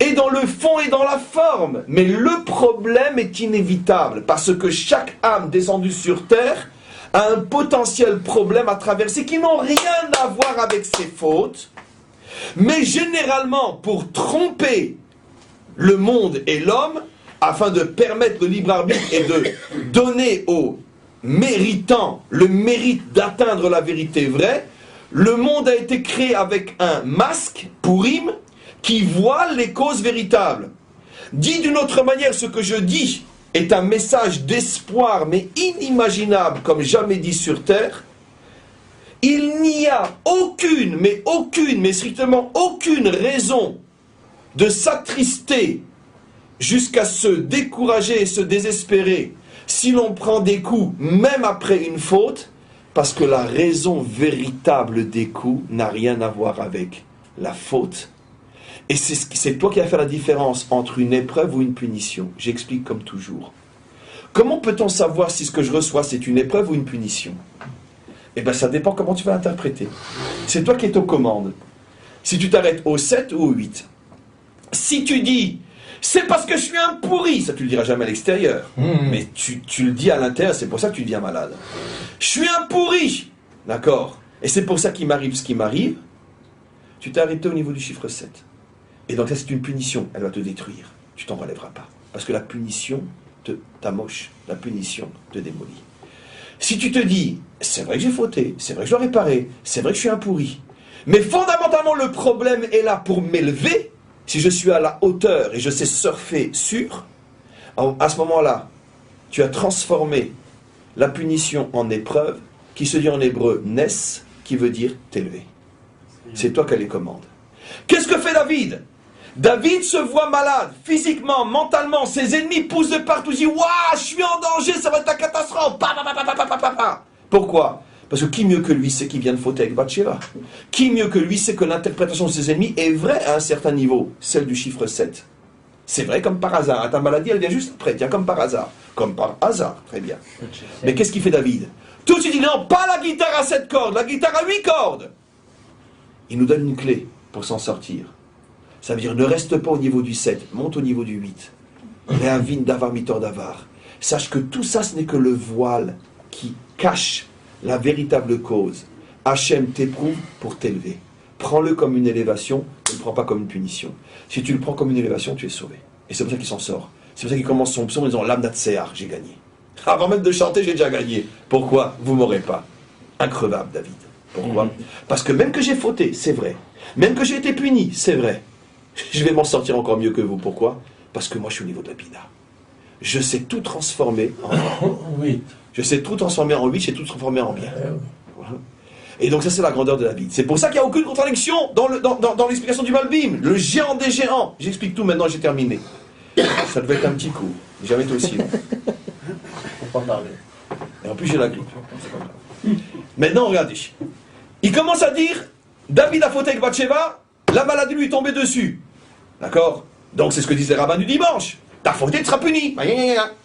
Et dans le fond et dans la forme. Mais le problème est inévitable, parce que chaque âme descendue sur terre a un potentiel problème à traverser qui n'ont rien à voir avec ses fautes. Mais généralement, pour tromper le monde et l'homme, afin de permettre le libre arbitre et de donner aux méritants le mérite d'atteindre la vérité vraie, le monde a été créé avec un masque, Purim, qui voile les causes véritables. Dit d'une autre manière, ce que je dis est un message d'espoir, mais inimaginable, comme jamais dit sur terre. Il n'y a aucune, mais strictement aucune raison de s'attrister jusqu'à se décourager et se désespérer si l'on prend des coups, même après une faute, parce que la raison véritable des coups n'a rien à voir avec la faute. Et c'est toi qui as fait la différence entre une épreuve ou une punition. J'explique comme toujours. Comment peut-on savoir si ce que je reçois c'est une épreuve ou une punition? Eh bien ça dépend comment tu vas l'interpréter. C'est toi qui es aux commandes. Si tu t'arrêtes au 7 ou au 8. Si tu dis, c'est parce que je suis un pourri, ça tu le diras jamais à l'extérieur. Mais tu le dis à l'intérieur, c'est pour ça que tu deviens malade. Je suis un pourri, d'accord? Et c'est pour ça qu'il m'arrive ce qui m'arrive. Tu t'es arrêté au niveau du chiffre 7. Et donc ça c'est une punition, elle va te détruire. Tu t'en relèveras pas. Parce que la punition t'amoche, la punition te démolit. Si tu te dis, c'est vrai que j'ai fauté, c'est vrai que je dois réparer, c'est vrai que je suis un pourri, mais fondamentalement le problème est là pour m'élever, si je suis à la hauteur et je sais surfer sur, à ce moment-là, tu as transformé la punition en épreuve, qui se dit en hébreu nes, qui veut dire t'élever. C'est toi qui as les commandes. Qu'est-ce que fait David? David se voit malade, physiquement, mentalement, ses ennemis poussent de partout, il dit « Waouh, je suis en danger, ça va être la catastrophe !» Pourquoi? Parce que qui mieux que lui sait qu'il vient de fauter avec Bathsheba? Qui mieux que lui sait que l'interprétation de ses ennemis est vraie à un certain niveau, celle du chiffre 7. C'est vrai comme par hasard, ta maladie elle vient juste après, tiens, comme par hasard. Comme par hasard, très bien. Mais qu'est-ce qu'il fait David? Tout de suite il dit non, pas la guitare à 7 cordes, la guitare à 8 cordes. Il nous donne une clé pour s'en sortir. Ça veut dire, ne reste pas au niveau du 7, monte au niveau du 8. Réavine d'avar mitor d'avar. Sache que tout ça, ce n'est que le voile qui cache la véritable cause. Hachem t'éprouve pour t'élever. Prends-le comme une élévation, ne le prends pas comme une punition. Si tu le prends comme une élévation, tu es sauvé. Et c'est pour ça qu'il s'en sort. C'est pour ça qu'il commence son psaume en disant, l'âme d'Atséar, j'ai gagné. Avant même de chanter, j'ai déjà gagné. Pourquoi? Vous m'aurez pas. Increvable, David. Pourquoi? Parce que même que j'ai fauté, c'est vrai. Même que j'ai été puni, c'est vrai. Je vais m'en sortir encore mieux que vous. Pourquoi? Parce que moi, je suis au niveau de la Bina. Je sais tout transformer en 8. Je sais tout transformer en 8, je sais tout transformer en bien. Voilà. Et donc ça, c'est la grandeur de David. C'est pour ça qu'il n'y a aucune contradiction dans l'explication du Malbim. Le géant des géants. J'explique tout maintenant, j'ai terminé. Ça devait être un petit coup. Jamais été aussi long. Faut pas parler. Et en plus, j'ai la grippe. Maintenant, regardez. Il commence à dire, David a fauté avec Bathsheba, la maladie lui est tombée dessus. D'accord? Donc c'est ce que disent les rabbins du dimanche. T'as fauté, tu seras puni.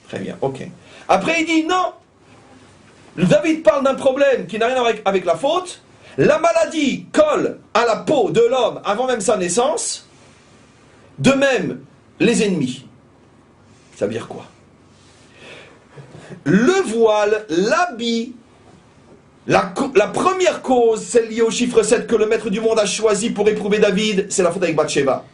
Très bien, ok. Après il dit non. David parle d'un problème qui n'a rien à voir avec la faute. La maladie colle à la peau de l'homme avant même sa naissance. De même, les ennemis. Ça veut dire quoi? Le voile, l'habit, la première cause, celle liée au chiffre 7 que le maître du monde a choisi pour éprouver David, c'est la faute avec Bathsheba.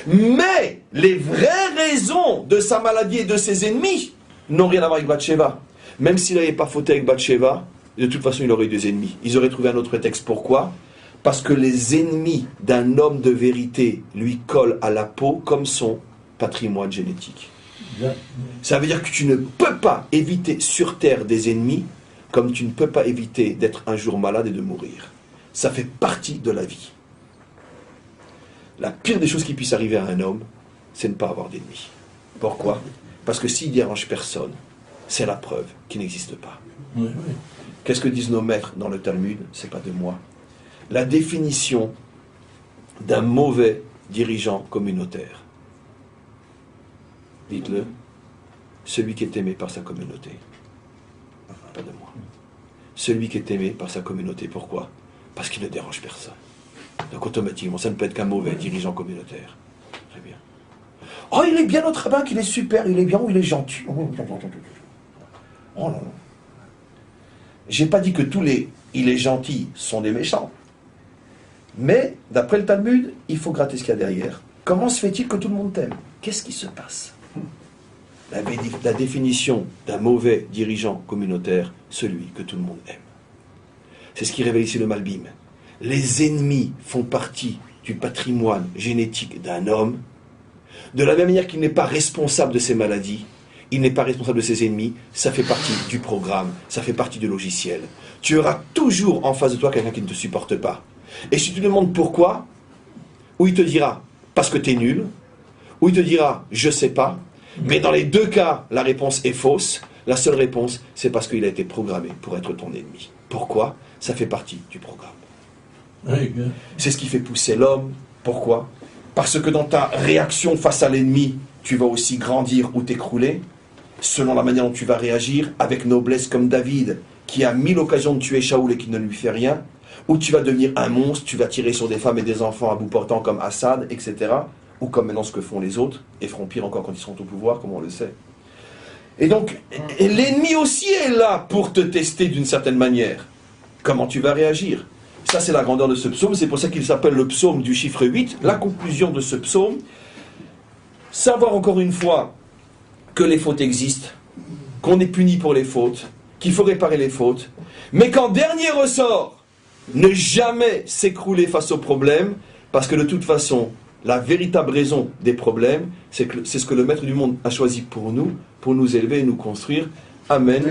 Mais les vraies raisons de sa maladie et de ses ennemis n'ont rien à voir avec Bathsheba. Même s'il n'avait pas fauté avec Bathsheba, de toute façon il aurait eu des ennemis. Ils auraient trouvé un autre texte. Pourquoi? Parce que les ennemis d'un homme de vérité lui collent à la peau comme son patrimoine génétique. Ça veut dire que tu ne peux pas éviter sur terre des ennemis comme tu ne peux pas éviter d'être un jour malade et de mourir. Ça fait partie de la vie. La pire des choses qui puisse arriver à un homme, c'est ne pas avoir d'ennemis. Pourquoi? Parce que s'il dérange personne, c'est la preuve qu'il n'existe pas. Oui, oui. Qu'est-ce que disent nos maîtres dans le Talmud? C'est pas de moi. La définition d'un mauvais dirigeant communautaire. Dites-le. Celui qui est aimé par sa communauté. Pas de moi. Celui qui est aimé par sa communauté. Pourquoi? Parce qu'il ne dérange personne. Donc automatiquement, ça ne peut être qu'un mauvais dirigeant communautaire. Très bien. Oh, il est bien notre rabbin, qu'il est super, il est bien, ou il est gentil. Oh non, non. J'ai pas dit que tous les il est gentil sont des méchants. Mais, d'après le Talmud, il faut gratter ce qu'il y a derrière. Comment se fait-il que tout le monde t'aime? Qu'est-ce qui se passe? La définition d'un mauvais dirigeant communautaire, celui que tout le monde aime. C'est ce qui révèle ici le Malbim. Les ennemis font partie du patrimoine génétique d'un homme. De la même manière qu'il n'est pas responsable de ses maladies, il n'est pas responsable de ses ennemis, ça fait partie du programme, ça fait partie du logiciel. Tu auras toujours en face de toi quelqu'un qui ne te supporte pas. Et si tu te demandes pourquoi, ou il te dira parce que tu es nul, ou il te dira je sais pas, mais dans les deux cas, la réponse est fausse. La seule réponse, c'est parce qu'il a été programmé pour être ton ennemi. Pourquoi? Ça fait partie du programme. C'est ce qui fait pousser l'homme. Pourquoi? Parce que dans ta réaction face à l'ennemi, tu vas aussi grandir ou t'écrouler, selon la manière dont tu vas réagir, avec noblesse comme David, qui a 1000 occasions de tuer Shaoul et qui ne lui fait rien, ou tu vas devenir un monstre, tu vas tirer sur des femmes et des enfants à bout portant comme Assad, etc., ou comme maintenant ce que font les autres, et feront pire encore quand ils seront au pouvoir, comme on le sait. Et donc, l'ennemi aussi est là pour te tester d'une certaine manière. Comment tu vas réagir? Ça, c'est la grandeur de ce psaume, c'est pour ça qu'il s'appelle le psaume du chiffre 8. La conclusion de ce psaume, savoir encore une fois que les fautes existent, qu'on est puni pour les fautes, qu'il faut réparer les fautes, mais qu'en dernier ressort, ne jamais s'écrouler face aux problèmes, parce que de toute façon, la véritable raison des problèmes, c'est ce que le Maître du monde a choisi pour nous élever et nous construire. Amen.